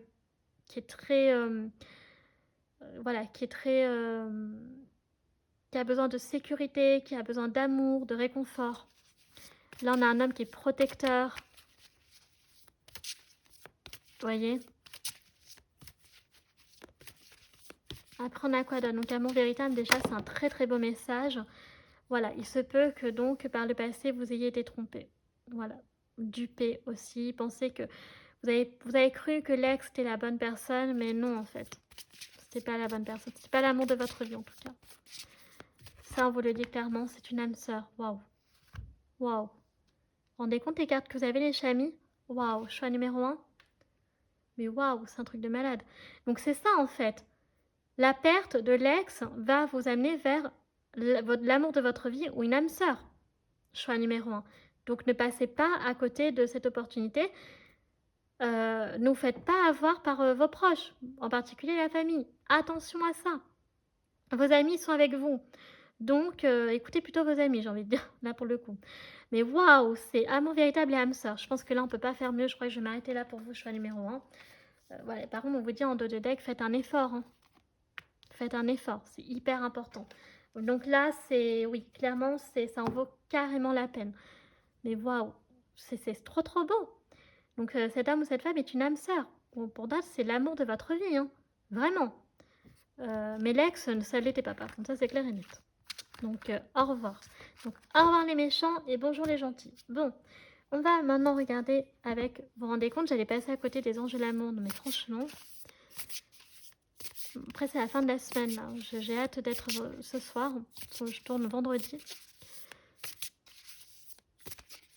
qui est très... voilà, qui est très... qui a besoin de sécurité, qui a besoin d'amour, de réconfort. Là, on a un homme qui est protecteur. Vous voyez? Après, on a quoi d'autre? Donc, amour véritable, déjà, c'est un très très beau message. Voilà, il se peut que donc, par le passé, vous ayez été trompé. Voilà, dupé aussi. Pensez que vous avez cru que l'ex était la bonne personne, mais non, en fait. C'était pas la bonne personne. C'est pas l'amour de votre vie, en tout cas. Ça, on vous le dit clairement, c'est une âme sœur. Waouh. Waouh. Rendez compte les cartes que vous avez, les chamis? Waouh, choix numéro 1. Mais waouh, c'est un truc de malade. Donc c'est ça en fait. La perte de l'ex va vous amener vers l'amour de votre vie ou une âme sœur. Choix numéro 1. Donc ne passez pas à côté de cette opportunité. Ne vous faites pas avoir par vos proches, en particulier la famille. Attention à ça. Vos amis sont avec vous. Donc, écoutez plutôt vos amis, j'ai envie de dire, là pour le coup. Mais waouh, c'est amour véritable et âme sœur. Je pense que là, on peut pas faire mieux. Je crois que je vais m'arrêter là pour vous, choix numéro 1. Voilà. Par contre, on vous dit en dos de deck, faites un effort. Hein. Faites un effort, c'est hyper important. Donc là, c'est, oui, clairement, ça en vaut carrément la peine. Mais waouh, c'est trop trop beau. Donc cet homme ou cette femme est une âme sœur. Bon, pour d'autres, c'est l'amour de votre vie, hein. Vraiment. Mais l'ex, ça ne l'était pas, par contre, ça c'est clair et net. Donc au revoir. Donc au revoir les méchants et bonjour les gentils. Bon, on va maintenant regarder avec, vous vous rendez compte, j'allais passer à côté des anges de l'amour, mais franchement, après c'est la fin de la semaine, là. J'ai hâte d'être ce soir, je tourne vendredi.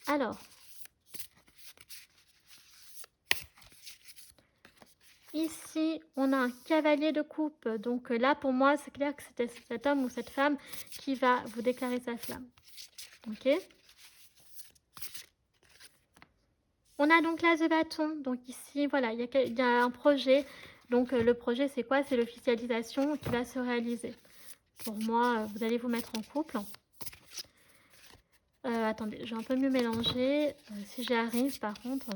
Alors, ici, on a un cavalier de coupe. Donc là, pour moi, c'est clair que c'était cet homme ou cette femme qui va vous déclarer sa flamme. Ok. On a donc l'as de bâton. Donc ici, voilà, il y a un projet. Donc le projet, c'est quoi? C'est l'officialisation qui va se réaliser. Pour moi, vous allez vous mettre en couple. Attendez, je vais un peu mieux mélanger. Si j'y arrive, par contre...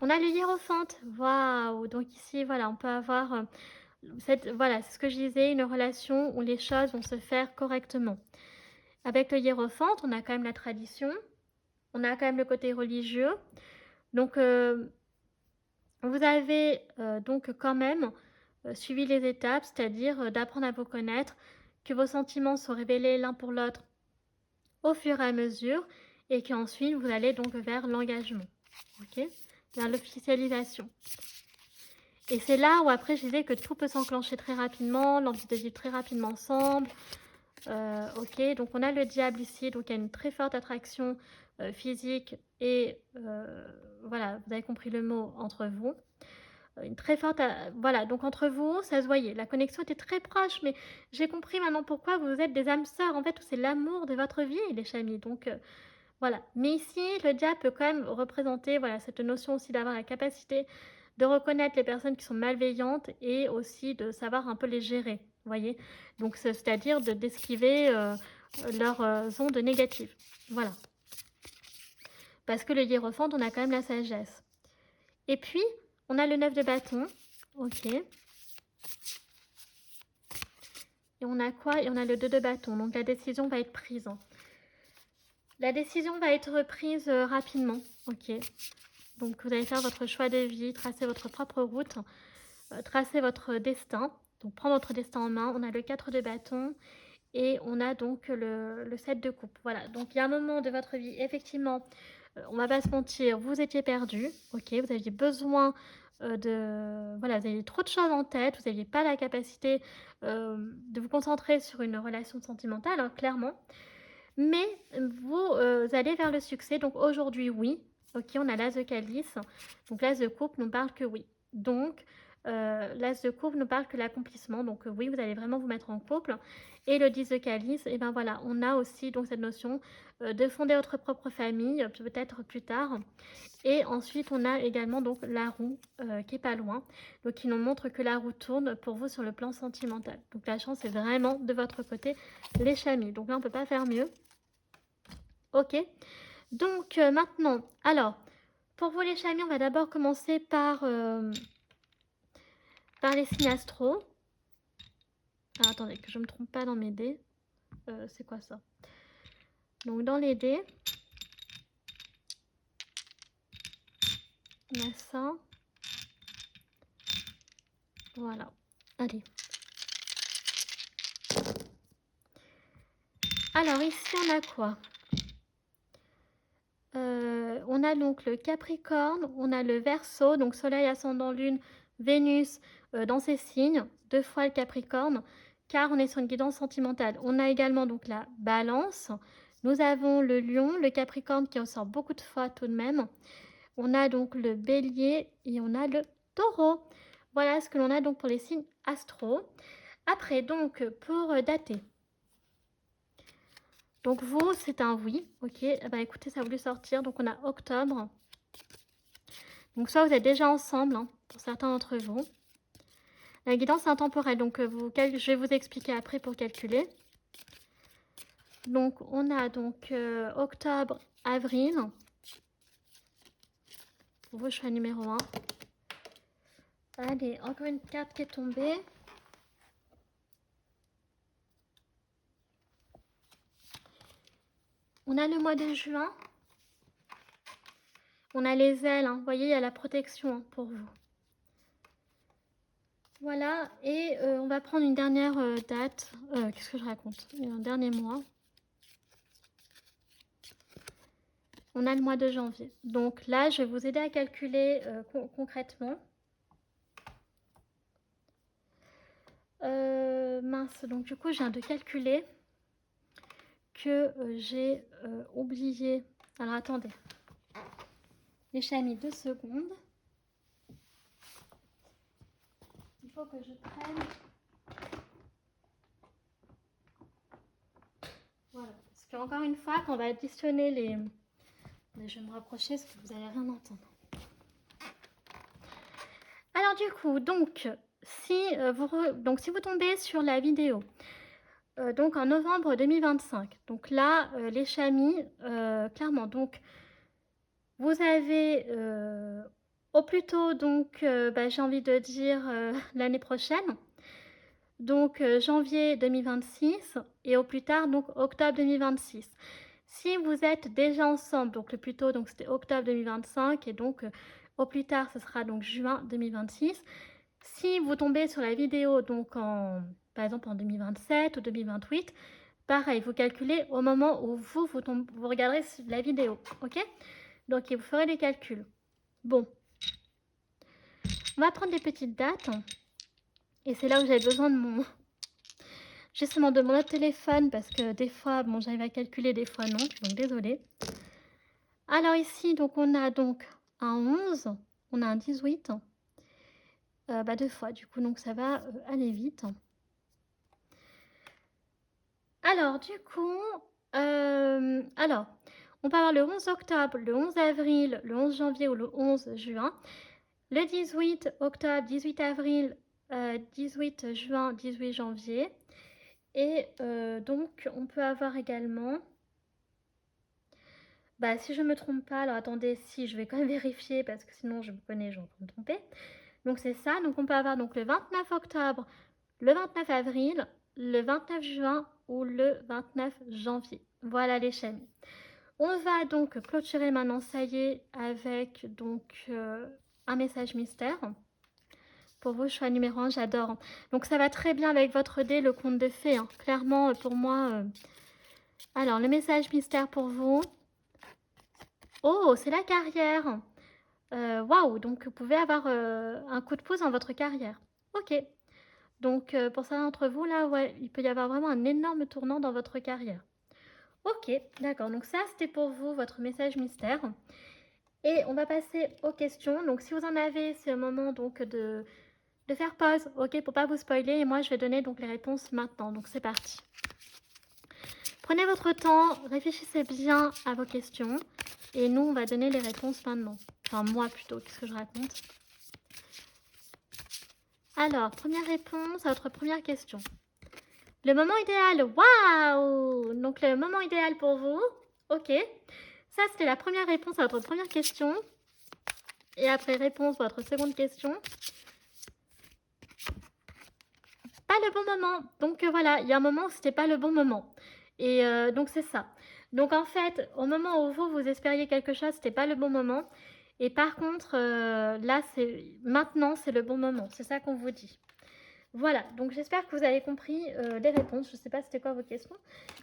On a le hiérophante. Waouh! Donc ici, voilà, on peut avoir... voilà, c'est ce que je disais, une relation où les choses vont se faire correctement. Avec le hiérophante, on a quand même la tradition, on a quand même le côté religieux. Donc, vous avez donc quand même suivi les étapes, c'est-à-dire d'apprendre à vous connaître, que vos sentiments sont révélés l'un pour l'autre au fur et à mesure, et qu'ensuite vous allez donc vers l'engagement, ok, vers l'officialisation. Et c'est là où après je disais que tout peut s'enclencher très rapidement, l'envie de vivre très rapidement ensemble. Ok, donc on a le diable ici, donc il y a une très forte attraction physique et voilà, vous avez compris le mot, entre vous. Une très forte, voilà, donc entre vous, ça se voyait, la connexion était très proche, mais j'ai compris maintenant pourquoi vous êtes des âmes sœurs, en fait, c'est l'amour de votre vie, les chamis, donc voilà. Mais ici, le diable peut quand même représenter, voilà, cette notion aussi d'avoir la capacité de reconnaître les personnes qui sont malveillantes et aussi de savoir un peu les gérer, vous voyez. Donc, c'est-à-dire d'esquiver leurs ondes négatives, voilà. Parce que le hiérophante, on a quand même la sagesse. Et puis, on a le 9 de bâton, ok. Et on a quoi? Et on a le 2 de bâton, donc la décision va être prise. La décision va être prise rapidement, ok. Donc vous allez faire votre choix de vie, tracer votre propre route, tracer votre destin. Donc prendre votre destin en main. On a le 4 de bâton et on a donc le 7 de coupe. Voilà, donc il y a un moment de votre vie, effectivement, on va pas se mentir, vous étiez perdu, ok, vous aviez besoin voilà, vous aviez trop de choses en tête, vous n'aviez pas la capacité de vous concentrer sur une relation sentimentale, hein, clairement. Mais vous allez vers le succès, donc aujourd'hui, oui. Ok, on a l'as de calice, donc l'as de coupe nous parle que oui. Donc, l'as de coupe nous parle que l'accomplissement, donc oui, vous allez vraiment vous mettre en couple. Et le 10 de calice, et ben voilà, on a aussi donc cette notion de fonder votre propre famille, peut-être plus tard. Et ensuite, on a également donc la roue qui est pas loin, donc qui nous montre que la roue tourne pour vous sur le plan sentimental. Donc la chance est vraiment de votre côté, les chamis. Donc là, on peut pas faire mieux. Ok, donc maintenant, alors, pour vous les chamis, on va d'abord commencer par les signes astro. Ah, attendez, que je ne me trompe pas dans mes dés. C'est quoi ça? Donc dans les dés, on a ça. Voilà, allez. Alors ici, on a quoi? On a donc le Capricorne, on a le Verseau, donc Soleil, Ascendant, Lune, Vénus dans ces signes, 2 fois le Capricorne, car on est sur une guidance sentimentale. On a également donc la Balance, nous avons le Lion, le Capricorne qui ressort beaucoup de fois tout de même. On a donc le Bélier et on a le Taureau. Voilà ce que l'on a donc pour les signes astro. Après donc pour dater. Donc vous, c'est un oui. Ok, eh ben, écoutez, ça a voulu sortir. Donc on a octobre. Donc soit vous êtes déjà ensemble, hein, pour certains d'entre vous. La guidance intemporelle, donc je vais vous expliquer après pour calculer. Donc on a donc octobre, avril. Pour vos choix numéro 1. Allez, encore une carte qui est tombée. On a le mois de juin. On a les ailes, hein. Vous voyez, il y a la protection, hein, pour vous. Voilà, et on va prendre une dernière date. Qu'est-ce que je raconte? Un dernier mois. On a le mois de janvier. Donc là, je vais vous aider à calculer concrètement. Mince, donc du coup, je viens de calculer que j'ai oublié. Alors attendez. Les chamis, 2 secondes. Il faut que je prenne. Voilà. Parce qu'encore une fois, quand on va additionner les. Mais je vais me rapprocher parce que vous n'allez rien entendre. Alors du coup, donc si vous tombez sur la vidéo, donc en novembre 2025, donc là, les chamis, clairement, donc vous avez au plus tôt, donc j'ai envie de dire l'année prochaine, donc janvier 2026 et au plus tard, donc octobre 2026. Si vous êtes déjà ensemble, donc le plus tôt, donc c'était octobre 2025 et donc au plus tard, ce sera donc juin 2026. Si vous tombez sur la vidéo, donc par exemple en 2027 ou 2028, pareil, vous calculez au moment où vous regarderez la vidéo, ok? Donc, vous ferez les calculs. Bon, on va prendre des petites dates. Et c'est là où j'avais besoin de mon... Justement, de mon autre téléphone, parce que des fois, bon, j'arrive à calculer, des fois non, donc désolée. Alors ici, donc on a donc un 11, on a un 18, 2 fois, du coup, donc ça va aller vite. Alors, du coup, on peut avoir le 11 octobre, le 11 avril, le 11 janvier ou le 11 juin. Le 18 octobre, 18 avril, 18 juin, 18 janvier. Et donc, on peut avoir également... si je ne me trompe pas, alors attendez, si, je vais quand même vérifier parce que sinon, je vous connais, je vais me tromper. Donc, c'est ça. Donc, on peut avoir donc, le 29 octobre, le 29 avril, le 29 juin ou le 29 janvier. Voilà les chamis. On va donc clôturer maintenant, ça y est, avec donc un message mystère. Pour vos choix numéro 1, j'adore. Donc ça va très bien avec votre dé, le conte de fées. Hein. Clairement, pour moi... Alors, le message mystère pour vous. Oh, c'est la carrière. Waouh, donc vous pouvez avoir un coup de pouce dans votre carrière. Ok. Donc, pour certains d'entre vous, là, ouais, il peut y avoir vraiment un énorme tournant dans votre carrière. Ok, d'accord. Donc ça, c'était pour vous, votre message mystère. Et on va passer aux questions. Donc, si vous en avez, c'est le moment donc de faire pause, ok, pour pas vous spoiler. Et moi, je vais donner donc les réponses maintenant. Donc, c'est parti. Prenez votre temps, réfléchissez bien à vos questions. Et nous, on va donner les réponses maintenant. Enfin, moi plutôt, qu'est-ce que je raconte? Alors, première réponse à votre première question. Le moment idéal, waouh! Donc, le moment idéal pour vous, ok. Ça, c'était la première réponse à votre première question. Et après, réponse à votre seconde question. Pas le bon moment. Donc, voilà, il y a un moment où c'était pas le bon moment. Et donc, c'est ça. Donc, en fait, au moment où vous espériez quelque chose, c'était pas le bon moment. Et par contre, là, maintenant, c'est le bon moment. C'est ça qu'on vous dit. Voilà, donc j'espère que vous avez compris les réponses. Je ne sais pas c'était quoi vos questions.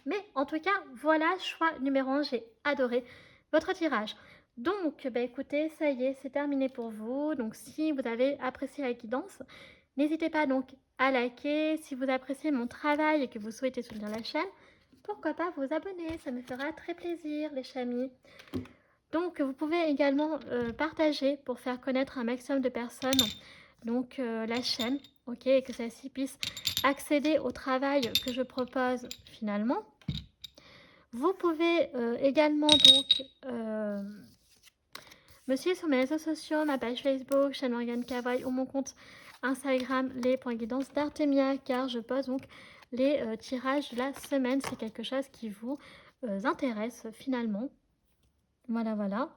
Mais en tout cas, voilà, choix numéro 1. J'ai adoré votre tirage. Donc, écoutez, ça y est, c'est terminé pour vous. Donc, si vous avez apprécié la guidance, n'hésitez pas donc à liker. Si vous appréciez mon travail et que vous souhaitez soutenir la chaîne, pourquoi pas vous abonner. Ça me fera très plaisir, les chamis. Donc, vous pouvez également partager pour faire connaître un maximum de personnes donc la chaîne, ok, et que celle-ci puisse accéder au travail que je propose finalement. Vous pouvez également donc me suivre sur mes réseaux sociaux, ma page Facebook, chaîne Morgane Cavaille ou mon compte Instagram, les.guidance d'Artemia, car je pose donc les tirages de la semaine. C'est quelque chose qui vous intéresse finalement. Voilà, voilà.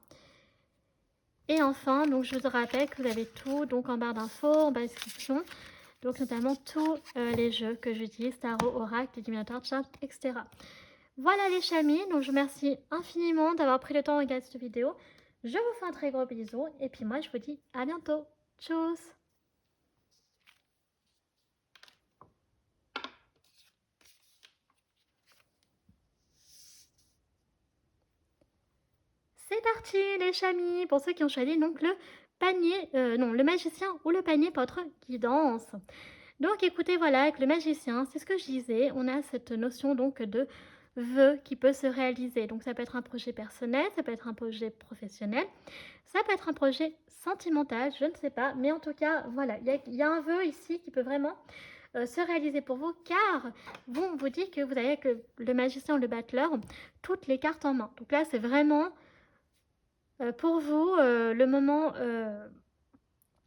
Et enfin, donc je vous rappelle que vous avez tout donc en barre d'infos, en description, donc notamment tous les jeux que j'utilise, tarot, oracle, divinatoire, chart, etc. Voilà les chamis, donc je vous remercie infiniment d'avoir pris le temps de regarder cette vidéo. Je vous fais un très gros bisou et puis moi je vous dis à bientôt. Tchuss! C'est parti les chamis, pour ceux qui ont choisi donc le panier, non, le magicien ou le panier pour votre guidance. Donc écoutez, voilà, avec le magicien, c'est ce que je disais, on a cette notion donc de vœu qui peut se réaliser. Donc ça peut être un projet personnel, ça peut être un projet professionnel, ça peut être un projet sentimental, je ne sais pas, mais en tout cas, voilà, il y a un vœu ici qui peut vraiment se réaliser pour vous, car bon, vous dit que vous avez avec le magicien ou le battleur toutes les cartes en main. Donc là, c'est vraiment pour vous le moment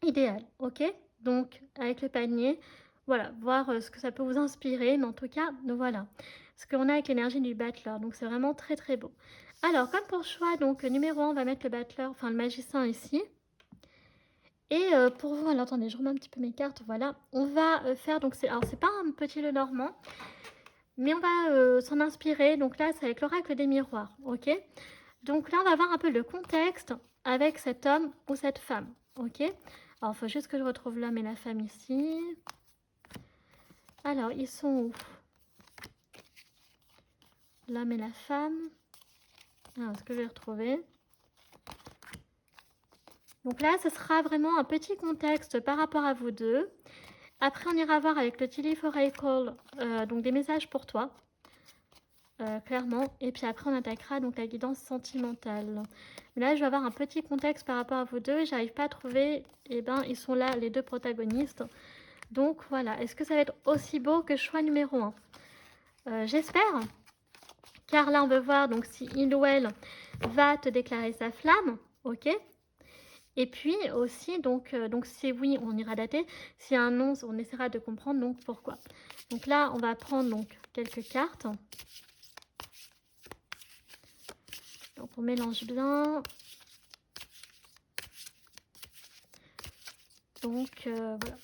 idéal, ok? Donc avec le panier, voilà, voir ce que ça peut vous inspirer, mais en tout cas, nous voilà. Ce qu'on a avec l'énergie du battleur, donc c'est vraiment très très beau. Alors, comme pour choix, donc numéro 1, on va mettre le battleur, enfin le magicien ici. Et pour vous, alors attendez, je remets un petit peu mes cartes, voilà. On va faire, donc alors c'est pas un petit le normand, mais on va s'en inspirer. Donc là, c'est avec l'oracle des miroirs, ok? Donc là, on va voir un peu le contexte avec cet homme ou cette femme, ok? Alors, il faut juste que je retrouve l'homme et la femme ici. Alors, ils sont où? L'homme et la femme. Alors, est-ce que je vais retrouver? Donc là, ce sera vraiment un petit contexte par rapport à vous deux. Après, on ira voir avec le Tilly Oracle, donc des messages pour toi. Clairement. Et puis après, on attaquera donc la guidance sentimentale. Mais là, je vais avoir un petit contexte par rapport à vous deux. J'arrive pas à trouver. Eh ben, ils sont là, les deux protagonistes. Donc voilà. Est-ce que ça va être aussi beau que choix numéro 1? J'espère. Car là, on veut voir donc si il ou elle va te déclarer sa flamme. Ok. Et puis aussi, donc si oui, on ira dater. Si un non, on essaiera de comprendre donc pourquoi. Donc là, on va prendre donc quelques cartes. Donc on mélange bien. Donc voilà.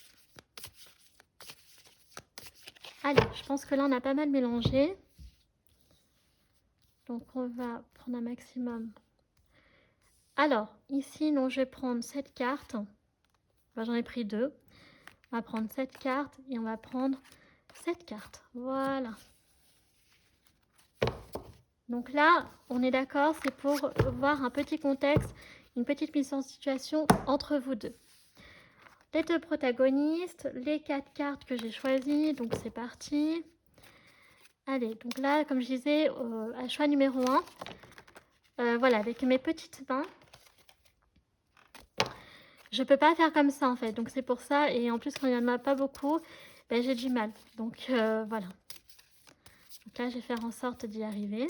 Allez, je pense que là on a pas mal mélangé. Donc on va prendre un maximum. Alors, ici, non, je vais prendre cette carte. Enfin, j'en ai pris deux. On va prendre cette carte et on va prendre cette carte. Voilà. Donc là, on est d'accord, c'est pour voir un petit contexte, une petite mise en situation entre vous deux. Les deux protagonistes, les 4 cartes que j'ai choisies, donc c'est parti. Allez, donc là, comme je disais, à choix numéro 1, voilà, avec mes petites mains. Je peux pas faire comme ça en fait, donc c'est pour ça. Et en plus, quand il n'y en a pas beaucoup, ben, j'ai du mal. Donc voilà. Donc là, je vais faire en sorte d'y arriver.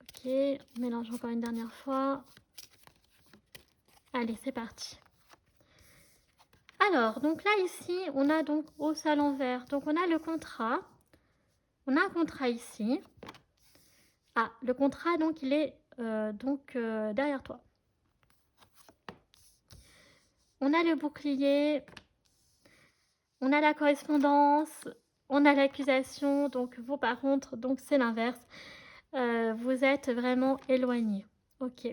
Ok, on mélange encore une dernière fois. Allez, c'est parti. Alors, donc là, ici, on a donc au à l'envers. Donc, on a le contrat. On a un contrat ici. Ah, le contrat, donc, il est derrière toi. On a le bouclier. On a la correspondance. On a l'accusation. Donc, vous, par contre, donc c'est l'inverse. Vous êtes vraiment éloigné. Ok.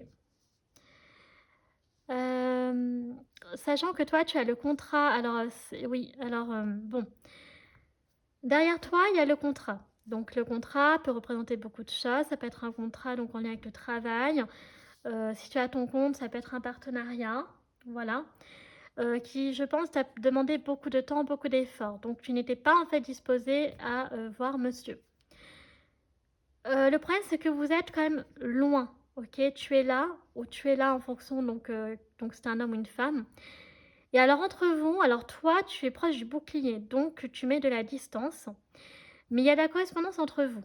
Sachant que toi, tu as le contrat. Alors, oui, alors, bon. Derrière toi, il y a le contrat. Donc, le contrat peut représenter beaucoup de choses. Ça peut être un contrat donc en lien avec le travail. Si tu as ton compte, ça peut être un partenariat. Voilà. Qui, je pense, t'a demandé beaucoup de temps, beaucoup d'efforts. Donc, tu n'étais pas en fait disposé à voir monsieur. Le problème, c'est que vous êtes quand même loin. Ok, tu es là ou tu es là en fonction, donc c'est un homme ou une femme. Et alors entre vous, alors toi, tu es proche du bouclier, donc tu mets de la distance, mais il y a de la correspondance entre vous.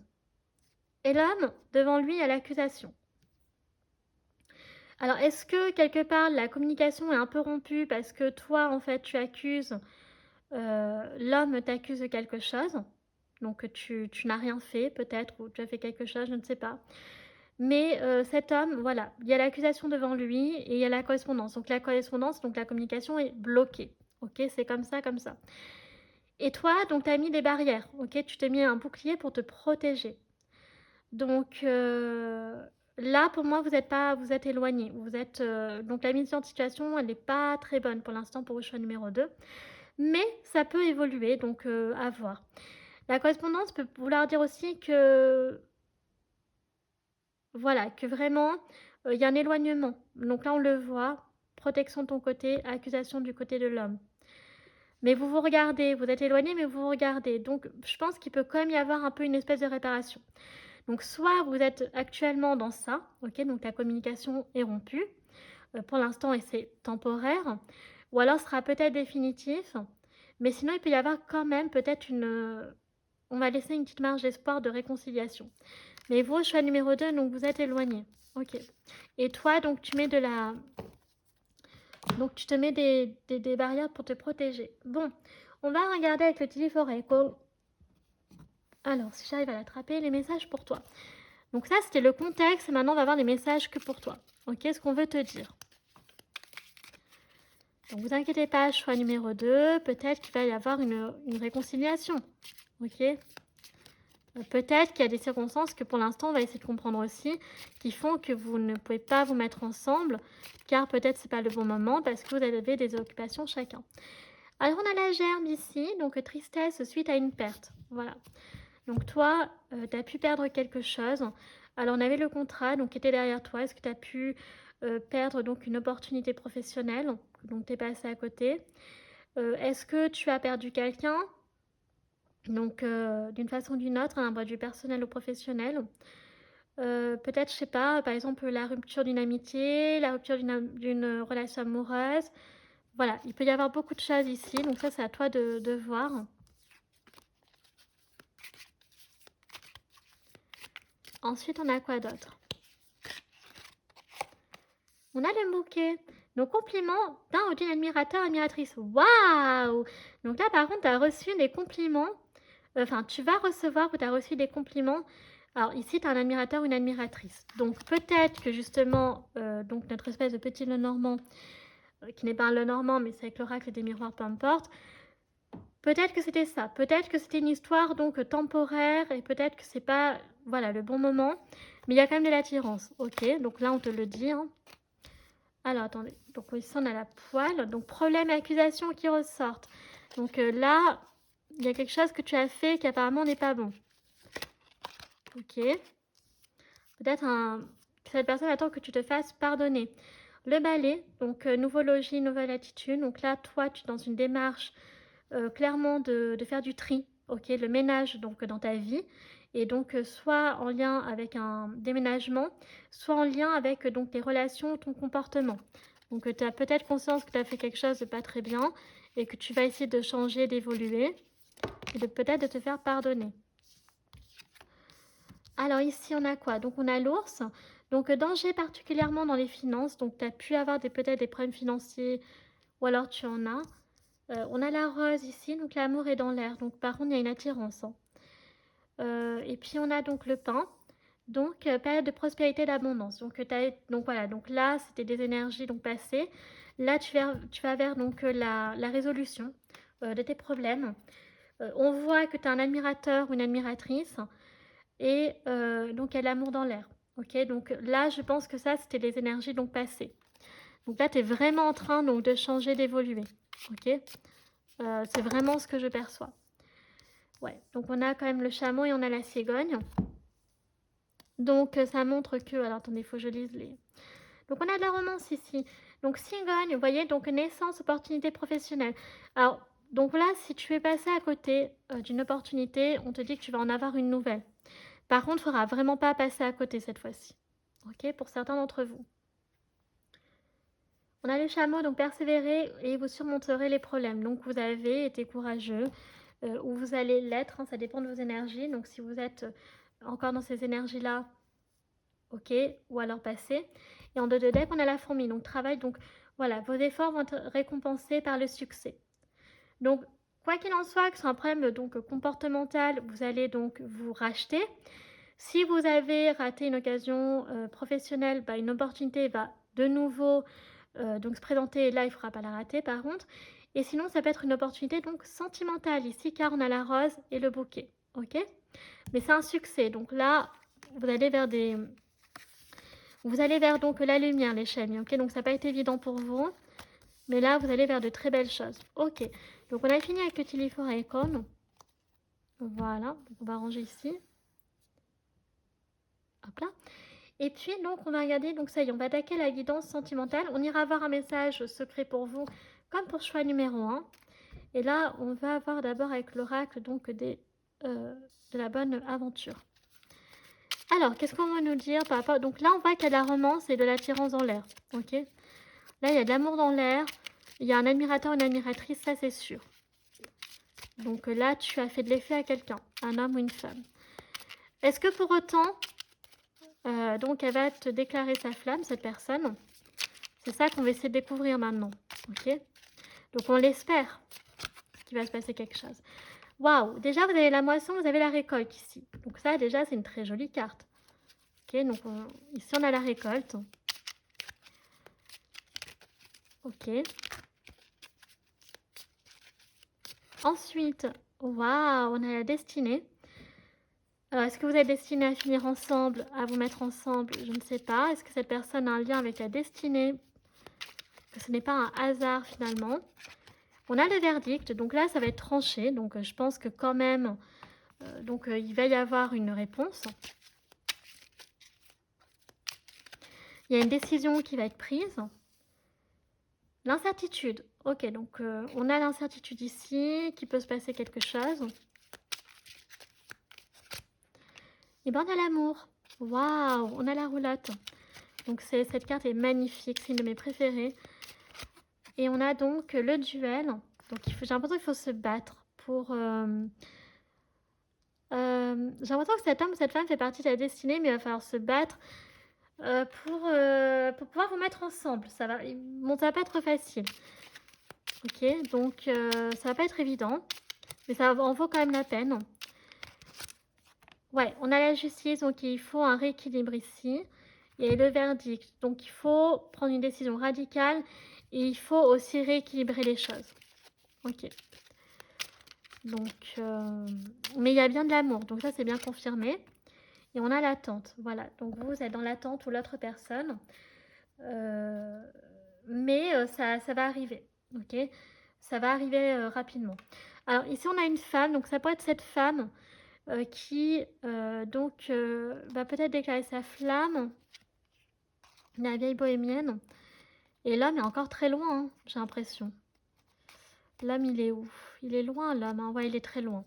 Et l'homme, devant lui, il y a l'accusation. Alors, est-ce que quelque part la communication est un peu rompue parce que toi, en fait, tu accuses, l'homme t'accuse de quelque chose, donc tu n'as rien fait peut-être, ou tu as fait quelque chose, je ne sais pas. Mais cet homme, voilà, il y a l'accusation devant lui et il y a la correspondance. Donc la correspondance, donc la communication est bloquée. Ok, c'est comme ça, comme ça. Et toi, donc tu as mis des barrières. Ok, tu t'es mis un bouclier pour te protéger. Donc là, pour moi, vous êtes éloigné. Vous êtes donc la mise en situation, elle n'est pas très bonne pour l'instant pour le choix numéro 2. Mais ça peut évoluer, donc à voir. La correspondance peut vouloir dire aussi que voilà, que vraiment il y a un éloignement. Donc là, on le voit, protection de ton côté, accusation du côté de l'homme. Mais vous vous regardez, vous êtes éloigné, mais vous vous regardez. Donc je pense qu'il peut quand même y avoir un peu une espèce de réparation. Donc soit vous êtes actuellement dans ça, ok, donc la communication est rompue pour l'instant et c'est temporaire, ou alors ce sera peut-être définitif, mais sinon il peut y avoir quand même peut-être on va laisser une petite marge d'espoir de réconciliation. Mais vous, choix numéro 2, donc vous êtes éloigné, ok. Et toi, donc tu mets de la... Donc tu te mets des barrières pour te protéger. Bon, on va regarder avec le Tilly Oracle. Alors, si j'arrive à l'attraper, les messages pour toi. Donc ça, c'était le contexte. Et maintenant, on va voir les messages que pour toi. Ok, ce qu'on veut te dire. Donc, vous inquiétez pas, choix numéro 2. Peut-être qu'il va y avoir une réconciliation. Ok. Peut-être qu'il y a des circonstances que pour l'instant, on va essayer de comprendre aussi, qui font que vous ne pouvez pas vous mettre ensemble, car peut-être c'est pas le bon moment, parce que vous avez des occupations chacun. Alors, on a la gerbe ici, donc tristesse suite à une perte. Voilà. Donc toi, tu as pu perdre quelque chose. Alors on avait le contrat donc, qui était derrière toi. Est-ce que tu as pu perdre donc, une opportunité professionnelle? Donc tu es passé à côté. Est-ce que tu as perdu quelqu'un? Donc d'une façon ou d'une autre, un point de vue personnel ou professionnel. Peut-être, je sais pas, par exemple la rupture d'une amitié, la rupture d'une relation amoureuse. Voilà, il peut y avoir beaucoup de choses ici. Donc ça, c'est à toi de voir. Ensuite, on a quoi d'autre? On a le bouquet. Nos compliments d'un ou d'une admirateur, admiratrice. Waouh! Donc là, par contre, tu as reçu des compliments. Enfin, tu vas recevoir ou tu as reçu des compliments. Alors ici, tu as un admirateur ou une admiratrice. Donc peut-être que justement, donc notre espèce de petit Lenormand, qui n'est pas un Lenormand, mais c'est avec l'oracle des miroirs, peu importe. Peut-être que c'était ça. Peut-être que c'était une histoire donc temporaire et peut-être que c'est pas, voilà, le bon moment. Mais il y a quand même de l'attirance. Ok, donc là, on te le dit. Hein. Alors, attendez. Donc, ici, on a la poêle. Donc, problème et accusation qui ressortent. Donc, là, il y a quelque chose que tu as fait qui apparemment n'est pas bon. Ok. Peut-être que cette personne attend que tu te fasses pardonner. Le balai, donc nouveau logis, nouvelle attitude. Donc là, toi, tu es dans une démarche clairement de faire du tri. Ok, le ménage donc dans ta vie. Et donc, soit en lien avec un déménagement, soit en lien avec donc tes relations, ton comportement. Donc, tu as peut-être conscience que tu as fait quelque chose de pas très bien et que tu vas essayer de changer, d'évoluer et de peut-être de te faire pardonner. Alors ici, on a quoi? Donc, on a l'ours. Donc, danger particulièrement dans les finances. Donc, tu as pu avoir peut-être des problèmes financiers ou alors tu en as. On a la rose ici. Donc, l'amour est dans l'air. Donc, par contre, il y a une attirance. Hein. Et puis, on a donc le pain. Donc, période de prospérité et d'abondance. Donc voilà, donc là, c'était des énergies donc passées. Là, tu vas vers donc, la résolution de tes problèmes. On voit que tu as un admirateur ou une admiratrice et donc il y a l'amour dans l'air. Ok, donc là, je pense que ça, c'était les énergies donc passées. Donc là, tu es vraiment en train donc, de changer, d'évoluer. Ok, c'est vraiment ce que je perçois. Ouais, donc on a quand même le chameau et on a la cigogne. Donc, ça montre que... Alors, attendez, il faut que je lise les... Donc, on a de la romance ici. Donc, cigogne, vous voyez, donc naissance, opportunité professionnelle. Alors, donc là, si tu es passé à côté d'une opportunité, on te dit que tu vas en avoir une nouvelle. Par contre, il ne faudra vraiment pas passer à côté cette fois-ci. Ok, pour certains d'entre vous. On a le chameau, donc persévérer et vous surmonterez les problèmes. Donc vous avez été courageux, ou vous allez l'être, hein, ça dépend de vos énergies. Donc si vous êtes encore dans ces énergies-là, ok, ou alors passez. Et en dos de deck, on a la fourmi, donc travail. Donc voilà, vos efforts vont être récompensés par le succès. Donc, quoi qu'il en soit, que ce soit un problème donc comportemental, vous allez donc vous racheter. Si vous avez raté une occasion professionnelle, bah, une opportunité va de nouveau donc se présenter. Et là, il ne faudra pas la rater par contre. Et sinon, ça peut être une opportunité donc sentimentale ici, car on a la rose et le bouquet. Ok? Mais c'est un succès. Donc là, vous allez vers des... Vous allez vers donc la lumière, les chaînes. Ok? Donc ça n'a pas été évident pour vous. Mais là, vous allez vers de très belles choses. Ok. Donc on a fini avec Utilifora Icon. Voilà. Donc on va ranger ici. Hop là. Et puis donc on va regarder, donc ça y est, on va attaquer la guidance sentimentale. On ira avoir un message secret pour vous, comme pour choix numéro 1. Et là, on va avoir d'abord avec l'oracle donc de la bonne aventure. Alors, qu'est-ce qu'on va nous dire par rapport... Donc là, on voit qu'il y a de la romance et de l'attirance dans l'air. Ok. Là, il y a de l'amour dans l'air. Il y a un admirateur, une admiratrice, ça c'est sûr. Donc là, tu as fait de l'effet à quelqu'un, un homme ou une femme. Est-ce que pour autant, donc elle va te déclarer sa flamme, cette personne? C'est ça qu'on va essayer de découvrir maintenant. Ok. Donc on l'espère qu'il va se passer quelque chose. Waouh, déjà vous avez la moisson, vous avez la récolte ici. Donc ça déjà c'est une très jolie carte. Ok, donc ici on a la récolte. Ok. Ensuite, waouh, on a la destinée. Alors est-ce que vous êtes destinés à finir ensemble, à vous mettre ensemble? Je ne sais pas. Est-ce que cette personne a un lien avec la destinée? Que ce n'est pas un hasard finalement. On a le verdict, donc là ça va être tranché. Donc je pense que quand même, il va y avoir une réponse. Il y a une décision qui va être prise. L'incertitude. Ok, donc on a l'incertitude ici, qu'il peut se passer quelque chose. Et bien on a l'amour. Waouh, on a la roulotte. Donc cette carte est magnifique, c'est une de mes préférées. Et on a donc le duel. Donc j'ai l'impression qu'il faut se battre pour... j'ai l'impression que cet homme ou cette femme fait partie de la destinée, mais il va falloir se battre pour pouvoir vous mettre ensemble. Ça va, bon, ça va pas être facile. Ok, donc ça va pas être évident, mais ça en vaut quand même la peine. Ouais, on a la justice, donc il faut un rééquilibre ici. Et le verdict, donc il faut prendre une décision radicale et il faut aussi rééquilibrer les choses. Ok. Donc, mais il y a bien de l'amour, donc ça c'est bien confirmé. Et on a l'attente, voilà. Donc vous êtes dans l'attente ou l'autre personne. Mais ça va arriver, ok? Ça va arriver rapidement. Alors ici on a une femme, donc ça peut être cette femme qui va peut-être déclarer sa flamme, la vieille bohémienne. Et l'homme est encore très loin, hein, j'ai l'impression. L'homme il est où? Il est loin l'homme, hein. Ouais, il est très loin.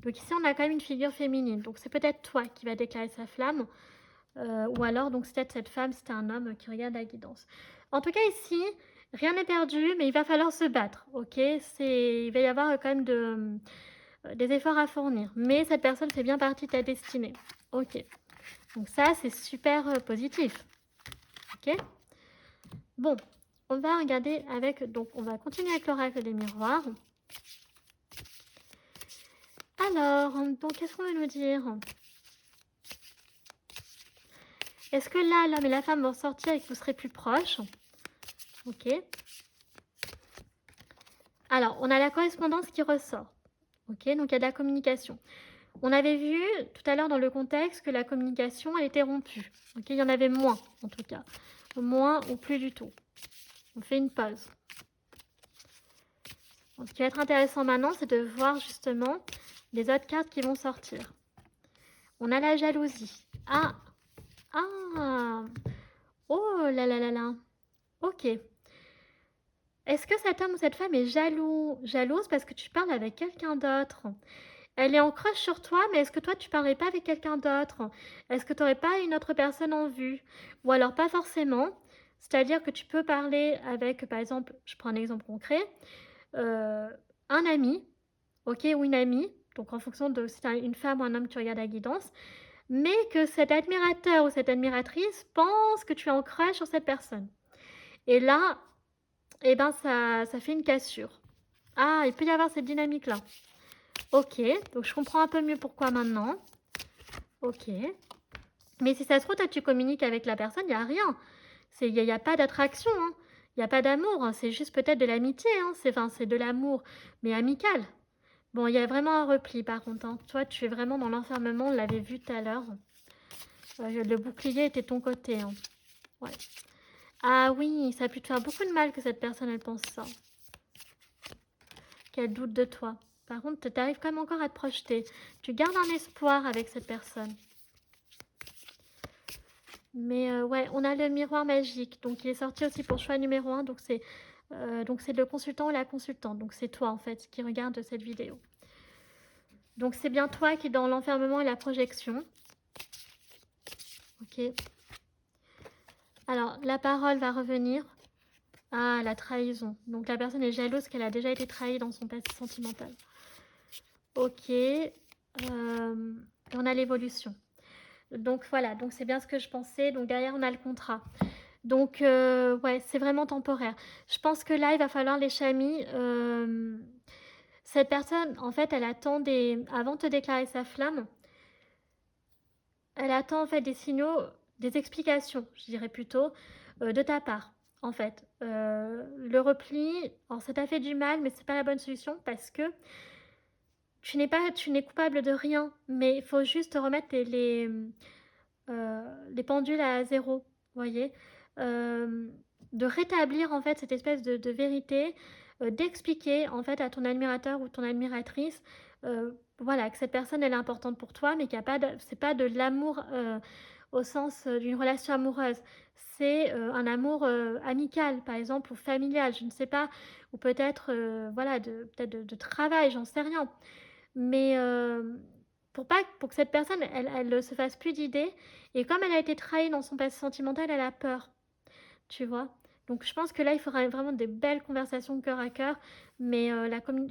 Donc ici on a quand même une figure féminine, donc c'est peut-être toi qui va déclarer sa flamme. Ou alors, donc, c'est peut-être cette femme, c'était un homme qui regarde la guidance. En tout cas, ici, rien n'est perdu, mais il va falloir se battre, ok? Il va y avoir quand même des efforts à fournir. Mais cette personne fait bien partie de ta destinée, ok? Donc ça, c'est super positif, ok? Bon, on va regarder avec... Donc, on va continuer avec l'oracle des miroirs. Alors, donc, qu'est-ce qu'on veut nous dire? Est-ce que là, l'homme et la femme vont sortir et que vous serez plus proches? Ok. Alors, on a la correspondance qui ressort. Ok, donc il y a de la communication. On avait vu tout à l'heure dans le contexte que la communication, elle était rompue. Ok, il y en avait moins, en tout cas. Moins ou plus du tout. On fait une pause. Donc, ce qui va être intéressant maintenant, c'est de voir justement les autres cartes qui vont sortir. On a la jalousie. Ah! Ah! Oh là là là là! Ok. Est-ce que cet homme ou cette femme est jalouse parce que tu parles avec quelqu'un d'autre? Elle est en crush sur toi, mais est-ce que toi, tu parlerais pas avec quelqu'un d'autre? Est-ce que tu n'aurais pas une autre personne en vue? Ou alors pas forcément. C'est-à-dire que tu peux parler avec, par exemple, je prends un exemple concret, un ami, ok, ou une amie, donc en fonction de si c'est une femme ou un homme que tu regardes la guidance, mais que cet admirateur ou cette admiratrice pense que tu es en crush sur cette personne. Et là, eh ben, ça fait une cassure. Ah, il peut y avoir cette dynamique-là. Ok, donc je comprends un peu mieux pourquoi maintenant. Ok. Mais si ça se trouve, toi, tu communiques avec la personne, il n'y a rien. Il n'y a pas d'attraction, hein. Il n'y a pas d'amour, hein. C'est juste peut-être de l'amitié, hein. C'est de l'amour, mais amical. Bon, il y a vraiment un repli, par contre, hein. Toi, tu es vraiment dans l'enfermement, on l'avait vu tout à l'heure. Le bouclier était de ton côté, hein. Ouais. Ah oui, ça a pu te faire beaucoup de mal que cette personne, elle pense ça. Qu'elle doute de toi. Par contre, tu arrives quand même encore à te projeter. Tu gardes un espoir avec cette personne. Mais ouais, on a le miroir magique. Donc, il est sorti aussi pour choix numéro 1. Donc, c'est le consultant ou la consultante. Donc, c'est toi, en fait, qui regarde cette vidéo. Donc, c'est bien toi qui est dans l'enfermement et la projection. Ok. Alors, la parole va revenir. Ah, la trahison. Donc, la personne est jalouse qu'elle a déjà été trahie dans son passé sentimental. Ok. On a l'évolution. Donc, voilà. Donc, c'est bien ce que je pensais. Donc, derrière, on a le contrat. Donc, ouais, c'est vraiment temporaire. Je pense que là, il va falloir les chamis. Cette personne, en fait, elle attend avant de te déclarer sa flamme, elle attend en fait des signaux, des explications, je dirais plutôt, de ta part. En fait, le repli, alors ça t'a fait du mal, mais c'est pas la bonne solution parce que tu n'es coupable de rien, mais il faut juste remettre les pendules à zéro, vous voyez. Euh, de rétablir en fait cette espèce de vérité, d'expliquer en fait à ton admirateur ou ton admiratrice, voilà, que cette personne elle est importante pour toi, mais qu'il y a pas c'est pas de l'amour au sens d'une relation amoureuse. C'est un amour amical, par exemple, ou familial, je ne sais pas, ou peut-être voilà, peut-être de travail, j'en sais rien. Mais pour que cette personne, elle se fasse plus d'idées. Et comme elle a été trahie dans son passé sentimental, elle a peur, tu vois. Donc je pense que là, il faudra vraiment des belles conversations cœur à cœur. Mais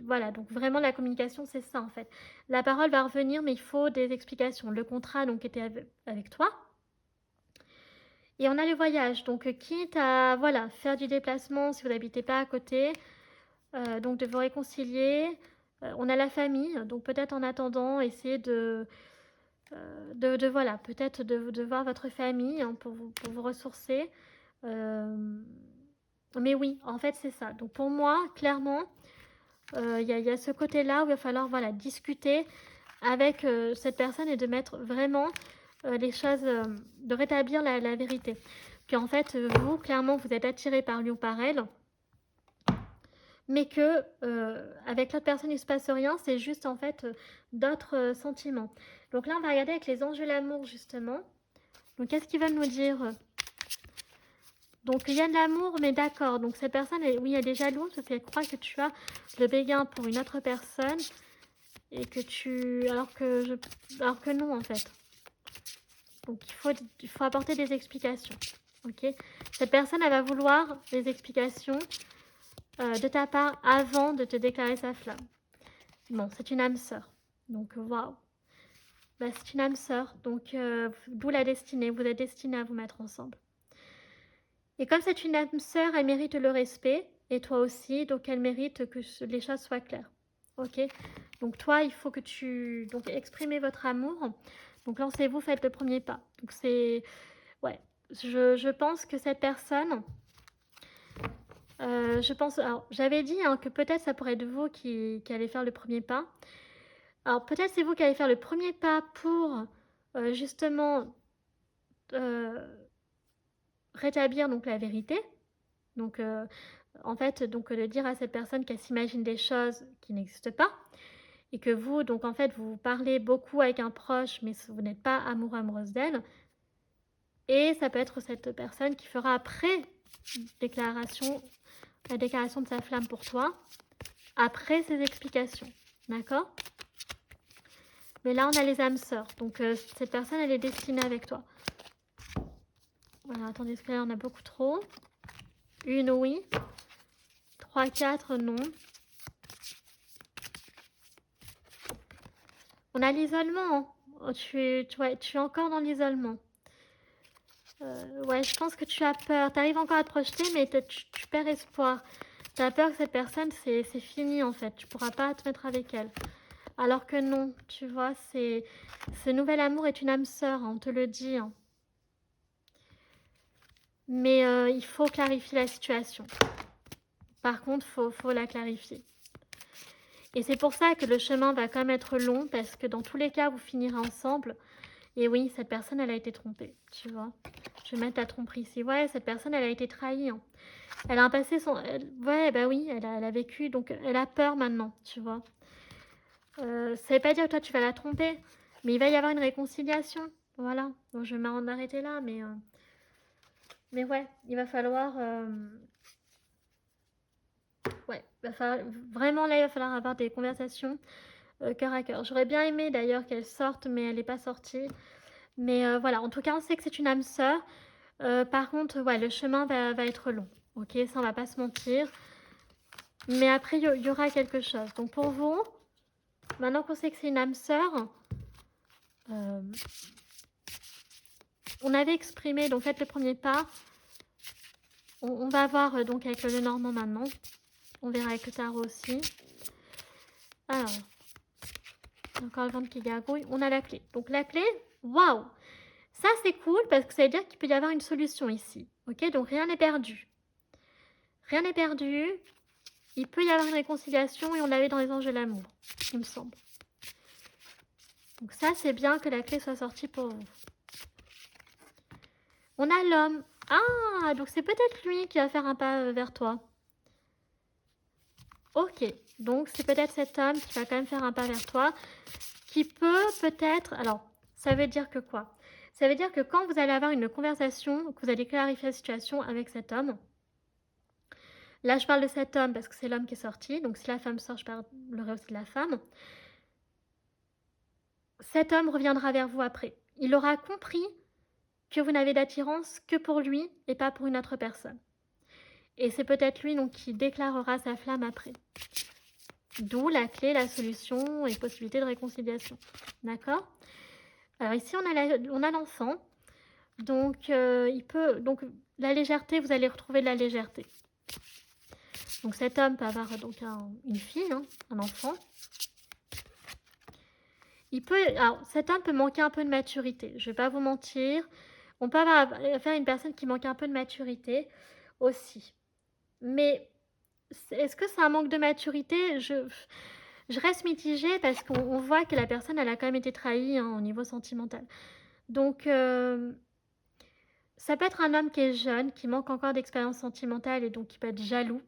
voilà, donc vraiment la communication, c'est ça en fait. La parole va revenir, mais il faut des explications. Le contrat donc était avec toi. Et on a le voyage, donc quitte à voilà, faire du déplacement si vous n'habitez pas à côté, donc de vous réconcilier. On a la famille, donc peut-être en attendant, essayer voilà, peut-être de voir votre famille hein, pour vous ressourcer. Euh, mais oui, en fait, c'est ça. Donc pour moi, clairement, y a ce côté-là où il va falloir voilà, discuter avec cette personne et de mettre vraiment les choses, de rétablir la vérité. Qu'en fait, vous, clairement, vous êtes attiré par lui ou par elle, mais que avec l'autre personne il ne se passe rien, c'est juste en fait d'autres sentiments. Donc là on va regarder avec les anges de l'amour justement. Donc qu'est-ce qu'ils veulent nous dire? Donc il y a de l'amour, mais d'accord, donc cette personne oui elle est jalouse parce qu'elle croit que tu as le béguin pour une autre personne et que alors que non en fait. Donc il faut apporter des explications. Ok, cette personne elle va vouloir des explications de ta part avant de te déclarer sa flamme. Bon, c'est une âme sœur. Donc, waouh. Bah, c'est une âme sœur. Donc, d'où la destinée. Vous êtes destinés à vous mettre ensemble. Et comme c'est une âme sœur, elle mérite le respect. Et toi aussi. Donc, elle mérite que les choses soient claires. Ok. Donc, toi, il faut que tu... Donc, exprimez votre amour. Donc, lancez-vous, faites le premier pas. Donc, c'est... Ouais. Je pense que cette personne... je pense... Alors, j'avais dit hein, que peut-être ça pourrait être vous qui allez faire le premier pas. Alors peut-être c'est vous qui allez faire le premier pas pour justement rétablir donc la vérité. Donc en fait donc de dire à cette personne qu'elle s'imagine des choses qui n'existent pas et que vous donc en fait vous parlez beaucoup avec un proche mais vous n'êtes pas amoureux amoureuse d'elle. Et ça peut être cette personne qui fera après la déclaration de sa flamme pour toi, après ses explications. D'accord? Mais là, on a les âmes sœurs. Donc, cette personne, elle est destinée avec toi. Alors, attendez, parce que là, on a beaucoup trop. Une, oui. 3, 4, non. On a l'isolement. Oh, ouais, tu es encore dans l'isolement. Ouais, je pense que tu as peur. Tu arrives encore à te projeter, mais tu perds espoir. Tu as peur que cette personne, c'est fini en fait. Tu pourras pas te mettre avec elle. Alors que non, tu vois, ce nouvel amour est une âme sœur, hein, on te le dit. Hein. Mais il faut clarifier la situation. Par contre, faut la clarifier. Et c'est pour ça que le chemin va quand même être long, parce que dans tous les cas, vous finirez ensemble. Et oui, cette personne, elle a été trompée, tu vois. Je vais mettre la tromperie ici. Ouais, cette personne, elle a été trahie. Hein. Elle a un passé ouais, bah oui, elle a vécu, donc elle a peur maintenant, tu vois. Ça ne veut pas dire que toi, tu vas la tromper, mais il va y avoir une réconciliation. Voilà. Donc, je vais m'en arrêter là, mais ouais, il va falloir... Ouais, vraiment là, il va falloir avoir des conversations cœur à cœur. J'aurais bien aimé d'ailleurs qu'elle sorte, mais elle n'est pas sortie. Mais voilà, en tout cas, on sait que c'est une âme sœur. Par contre, ouais, le chemin va être long. Ok, ça, on va pas se mentir. Mais après, il y aura quelque chose. Donc pour vous, maintenant qu'on sait que c'est une âme sœur, on avait exprimé, donc faites le premier pas. On va voir donc avec le Normand maintenant. On verra avec le tarot aussi. Alors, encore le ventre qui gargouille. On a la clé. Donc la clé, waouh! Ça, c'est cool parce que ça veut dire qu'il peut y avoir une solution ici. Ok, donc rien n'est perdu. Rien n'est perdu. Il peut y avoir une réconciliation et on l'avait dans les anges de l'amour, il me semble. Donc ça, c'est bien que la clé soit sortie pour vous. On a l'homme. Ah, donc c'est peut-être lui qui va faire un pas vers toi. Ok, donc c'est peut-être cet homme qui va quand même faire un pas vers toi, qui peut peut-être... Alors, ça veut dire que quoi? Ça veut dire que quand vous allez avoir une conversation, que vous allez clarifier la situation avec cet homme, là je parle de cet homme parce que c'est l'homme qui est sorti, donc si la femme sort, je parlerai aussi de la femme. Cet homme reviendra vers vous après. Il aura compris que vous n'avez d'attirance que pour lui et pas pour une autre personne. Et c'est peut-être lui donc qui déclarera sa flamme après. D'où la clé, la solution et possibilité de réconciliation. D'accord? Alors ici, on a l'enfant. Donc, donc, la légèreté, vous allez retrouver de la légèreté. Donc, cet homme peut avoir donc une fille, hein, un enfant. Alors, cet homme peut manquer un peu de maturité. Je ne vais pas vous mentir. On peut avoir affaire à une personne qui manque un peu de maturité aussi. Mais est-ce que c'est un manque de maturité? Je reste mitigée parce qu'on voit que la personne, elle a quand même été trahie hein, au niveau sentimental. Donc, ça peut être un homme qui est jeune, qui manque encore d'expérience sentimentale et donc qui peut être jaloux.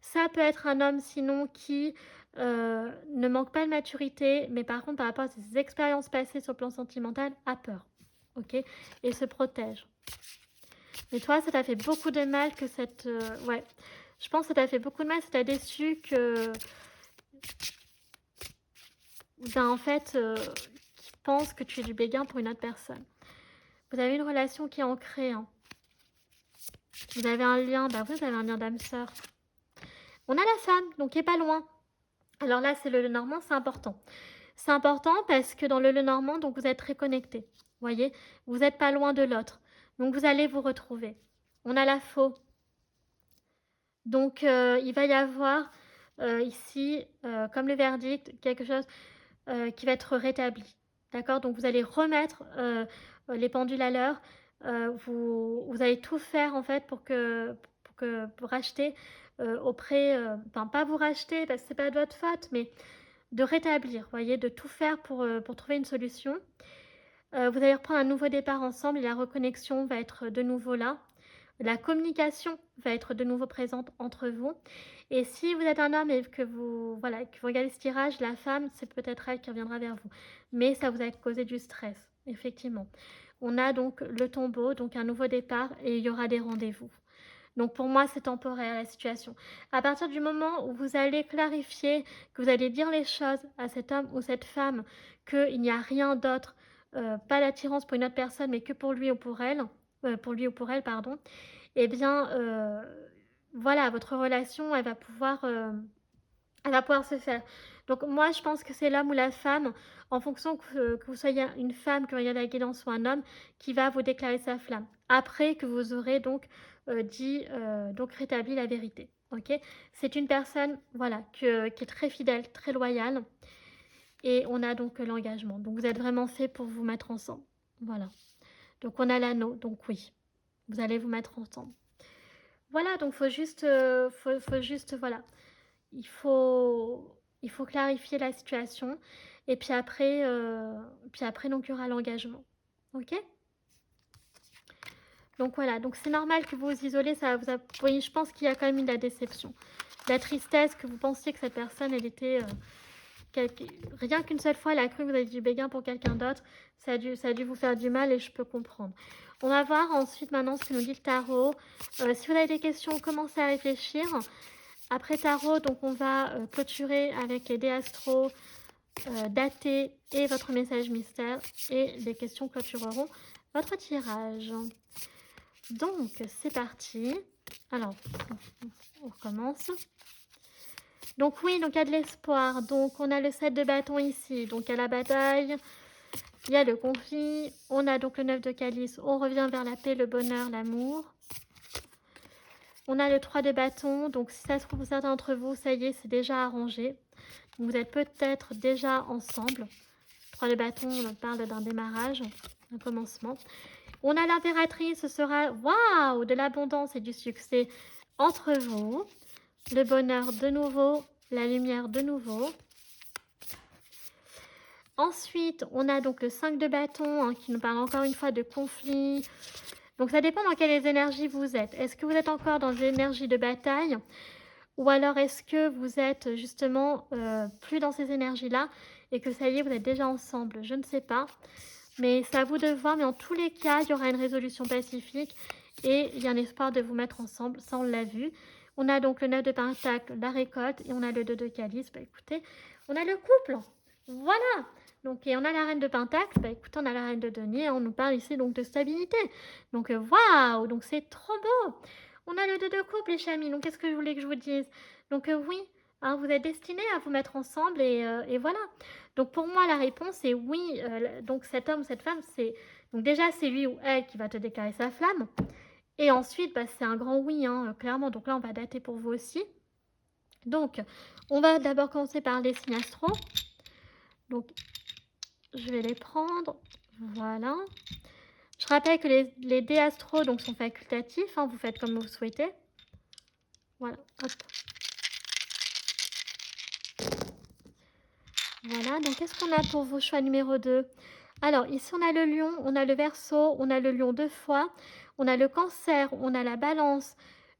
Ça peut être un homme sinon qui ne manque pas de maturité, mais par contre, par rapport à ses expériences passées sur le plan sentimental, a peur. Ok? Et se protège. Mais toi, ça t'a fait beaucoup de mal que cette... ouais. Je pense que ça t'a fait beaucoup de mal, ça t'a déçu que... en fait, qui pense que tu es du béguin pour une autre personne. Vous avez une relation qui est ancrée. Hein. Vous avez un lien, vous avez un lien d'âme sœur. On a la femme, donc qui est pas loin. Alors là, c'est le Lenormand, c'est important. C'est important parce que dans le Lenormand, donc vous êtes très connectés. Voyez, vous n'êtes pas loin de l'autre. Donc vous allez vous retrouver. On a la faux. Donc il va y avoir ici, comme le verdict, quelque chose qui va être rétabli. D'accord? Donc vous allez remettre les pendules à l'heure. Vous allez tout faire en fait pour racheter auprès, enfin pas vous racheter parce que c'est pas de votre faute, mais de rétablir, voyez, de tout faire pour trouver une solution. Vous allez reprendre un nouveau départ ensemble et la reconnexion va être de nouveau là. La communication va être de nouveau présente entre vous. Et si vous êtes un homme et que vous regardez ce tirage, la femme, c'est peut-être elle qui reviendra vers vous. Mais ça vous a causé du stress, effectivement. On a donc le tombeau, donc un nouveau départ, et il y aura des rendez-vous. Donc pour moi, c'est temporaire la situation. À partir du moment où vous allez clarifier, que vous allez dire les choses à cet homme ou cette femme, qu'il n'y a rien d'autre, pas d'attirance pour une autre personne, mais que pour lui ou pour elle, pour lui ou pour elle, pardon, eh bien, voilà, votre relation, elle va pouvoir se faire. Donc moi, je pense que c'est l'homme ou la femme, en fonction que vous soyez une femme qui regarde la guidance ou un homme, qui va vous déclarer sa flamme. Après que vous aurez donc donc rétabli la vérité. Ok? C'est une personne, voilà, qui est très fidèle, très loyale, et on a donc l'engagement. Donc vous êtes vraiment fait pour vous mettre ensemble. Voilà. Donc on a l'anneau, donc oui, vous allez vous mettre ensemble. Voilà, donc faut juste, voilà, il faut, il faut clarifier la situation. Et puis après donc, il y aura l'engagement. Ok? Donc voilà, donc c'est normal que vous vous isolez. Oui, je pense qu'il y a quand même eu de la déception. La tristesse, que vous pensiez que cette personne, elle était... rien qu'une seule fois, elle a cru que vous aviez du béguin pour quelqu'un d'autre. Ça a dû vous faire du mal et je peux comprendre. On va voir ensuite maintenant ce que nous dit le tarot. Si vous avez des questions, commencez à réfléchir. Après tarot, donc on va clôturer avec les dés astro, datés et votre message mystère. Et les questions clôtureront votre tirage. Donc, c'est parti. Alors, on recommence. Donc oui, donc il y a de l'espoir. Donc on a le 7 de bâton ici. Donc il y a la bataille, il y a le conflit. On a donc le 9 de calice. On revient vers la paix, le bonheur, l'amour. On a le 3 de bâton. Donc si ça se trouve pour certains d'entre vous, ça y est, c'est déjà arrangé. Vous êtes peut-être déjà ensemble. 3 de bâton, on parle d'un démarrage, un commencement. On a l'impératrice, ce sera waouh, de l'abondance et du succès entre vous. Le bonheur de nouveau, la lumière de nouveau. Ensuite, on a donc le 5 de bâton hein, qui nous parle encore une fois de conflit. Donc ça dépend dans quelles énergies vous êtes. Est-ce que vous êtes encore dans des énergies de bataille ou alors est-ce que vous êtes justement plus dans ces énergies-là et que ça y est, vous êtes déjà ensemble? Je ne sais pas. Mais c'est à vous de voir. Mais en tous les cas, il y aura une résolution pacifique et il y a un espoir de vous mettre ensemble. Ça, on l'a vu. On a donc le 9 de pentacle, la récolte, et on a le 2 de calice. Bah écoutez, on a le couple. Voilà. Donc, et on a la reine de pentacle. Bah écoutez, on a la reine de denier. On nous parle ici donc de stabilité. Donc, waouh. Donc, c'est trop beau. On a le 2 de couple, les chamis. Donc, qu'est-ce que je voulais que je vous dise? Donc, oui, hein, vous êtes destinés à vous mettre ensemble et voilà. Donc, pour moi, la réponse est oui. Donc, cet homme ou cette femme, c'est... Donc, déjà, c'est lui ou elle qui va te déclarer sa flamme. Et ensuite, bah, c'est un grand oui, hein, clairement. Donc là, on va dater pour vous aussi. Donc, on va d'abord commencer par les signes astro. Donc, je vais les prendre. Voilà. Je rappelle que les dés astro donc, sont facultatifs. Hein, vous faites comme vous souhaitez. Voilà. Hop. Voilà. Donc, qu'est-ce qu'on a pour vos choix numéro 2? Alors, ici, on a le lion, on a le verseau, on a le lion 2 fois, on a le cancer, on a la balance,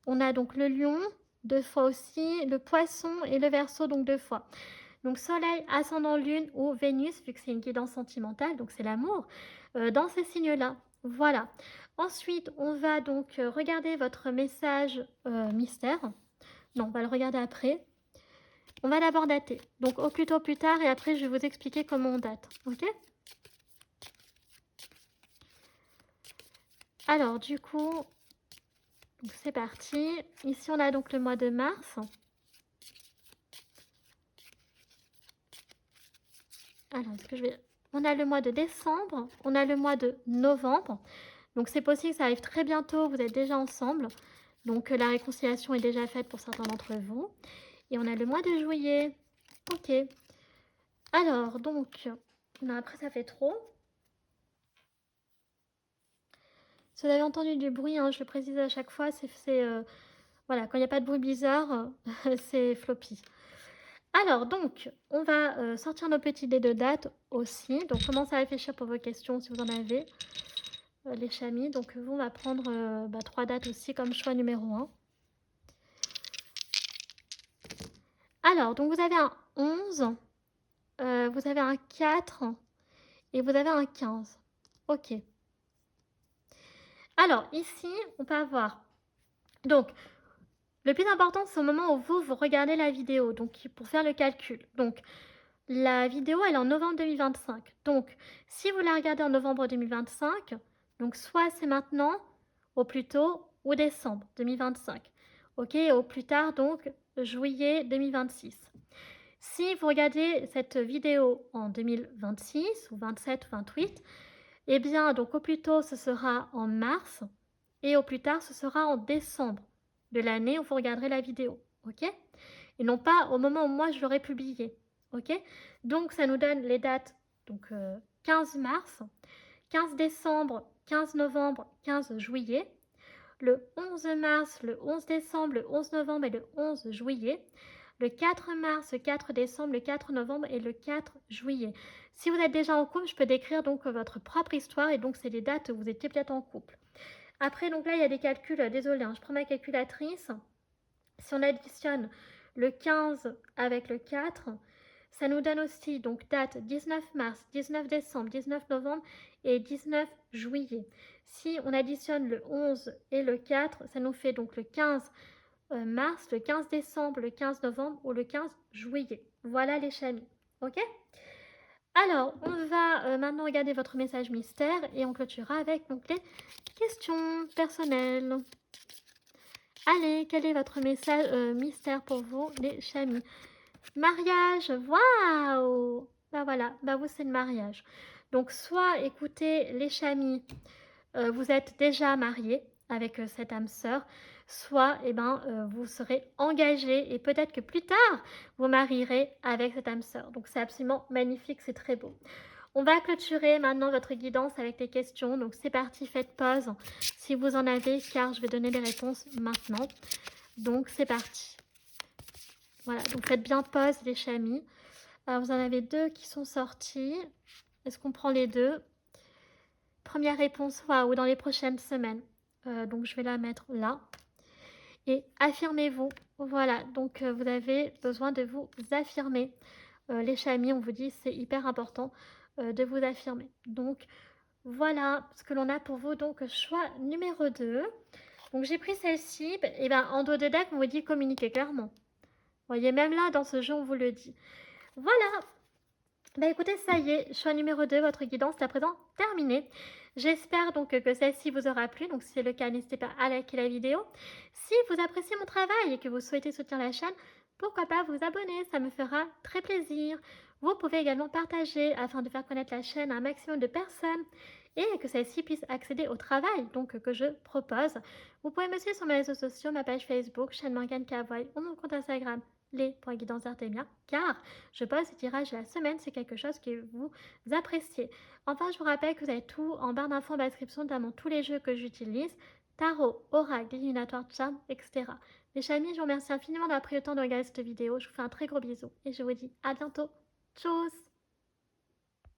on a donc le lion 2 fois aussi, le poisson et le verseau donc 2 fois. Donc, soleil, ascendant lune ou Vénus, vu que c'est une guidance sentimentale, donc c'est l'amour, dans ces signes-là. Voilà. Ensuite, on va donc regarder votre message mystère. Non, on va le regarder après. On va d'abord dater. Donc, au plus tôt, plus tard, et après, je vais vous expliquer comment on date. Ok ? Alors, du coup, c'est parti. Ici, on a donc le mois de mars. Alors, est-ce que je vais... On a le mois de décembre. On a le mois de novembre. Donc, c'est possible que ça arrive très bientôt. Vous êtes déjà ensemble. Donc, la réconciliation est déjà faite pour certains d'entre vous. Et on a le mois de juillet. Ok. Alors, donc... Non, après, ça fait trop. Si vous avez entendu du bruit, hein, je le précise à chaque fois, voilà, quand il n'y a pas de bruit bizarre, c'est floppy. Alors, donc, on va sortir nos petits dés de date aussi. Donc, commencez à réfléchir pour vos questions si vous en avez, les chamis. Donc, on va prendre 3 dates aussi comme choix numéro 1. Alors, donc, vous avez un 11, vous avez un 4 et vous avez un 15. Ok. Alors, ici, on peut avoir... Donc, le plus important, c'est au moment où vous regardez la vidéo, donc pour faire le calcul. Donc, la vidéo, elle est en novembre 2025. Donc, si vous la regardez en novembre 2025, donc soit c'est maintenant, au plus tôt ou décembre 2025. Ok, au plus tard donc juillet 2026. Si vous regardez cette vidéo en 2026 ou 27 ou 28, eh bien donc au plus tôt ce sera en mars et au plus tard ce sera en décembre de l'année où vous regarderez la vidéo. Ok? Et non pas au moment où moi je l'aurai publié. Ok? Donc ça nous donne les dates donc 15 mars, 15 décembre, 15 novembre, 15 juillet, le 11 mars, le 11 décembre, le 11 novembre et le 11 juillet, le 4 mars, le 4 décembre, le 4 novembre et le 4 juillet. Si vous êtes déjà en couple, je peux décrire donc votre propre histoire et donc c'est les dates où vous étiez peut-être en couple. Après, donc là, il y a des calculs, désolé, hein, je prends ma calculatrice. Si on additionne le 15 avec le 4, ça nous donne aussi donc date 19 mars, 19 décembre, 19 novembre et 19 juillet. Si on additionne le 11 et le 4, ça nous fait donc le 15 mars, le 15 décembre, le 15 novembre ou le 15 juillet. Voilà les chamis. Ok? Alors, on va maintenant regarder votre message mystère et on clôturera avec donc les questions personnelles. Allez, quel est votre message mystère pour vous, les chamis? Mariage, waouh! Bah voilà, bah vous c'est le mariage. Donc soit écoutez les chamis, vous êtes déjà mariés avec cette âme sœur, soit vous serez engagés et peut-être que plus tard vous marierez avec cette âme sœur. Donc c'est absolument magnifique, c'est très beau. On va clôturer maintenant votre guidance avec les questions. Donc c'est parti, faites pause si vous en avez car je vais donner les réponses maintenant. Donc c'est parti. Voilà, donc faites bien pause les chamis. Alors vous en avez deux qui sont sortis. Est-ce qu'on prend les deux? Première réponse, waouh, dans les prochaines semaines. Donc je vais la mettre là. Et affirmez-vous. Voilà, donc vous avez besoin de vous affirmer. Les chamis, on vous dit, c'est hyper important de vous affirmer. Donc voilà ce que l'on a pour vous. Donc choix numéro 2. Donc j'ai pris celle-ci. Et ben en dos de deck, on vous dit communiquer clairement. Vous voyez, même là, dans ce jeu, on vous le dit. Voilà. Bah écoutez, ça y est, choix numéro 2, votre guidance est à présent terminée. J'espère donc que celle-ci vous aura plu. Donc si c'est le cas, n'hésitez pas à liker la vidéo. Si vous appréciez mon travail et que vous souhaitez soutenir la chaîne, pourquoi pas vous abonner, ça me fera très plaisir. Vous pouvez également partager afin de faire connaître la chaîne à un maximum de personnes et que celle-ci puisse accéder au travail donc, que je propose. Vous pouvez me suivre sur mes réseaux sociaux, ma page Facebook, chaîne Morgane Cavoy ou mon compte Instagram, les.guidance-artemia, car je poste des tirages de la semaine, c'est quelque chose que vous appréciez. Enfin, je vous rappelle que vous avez tout en barre d'infos en description, notamment tous les jeux que j'utilise, tarot, oracle, divinatoire, charme, etc. Les chamis, je vous remercie infiniment d'avoir pris le temps de regarder cette vidéo. Je vous fais un très gros bisou et je vous dis à bientôt. Tchuss!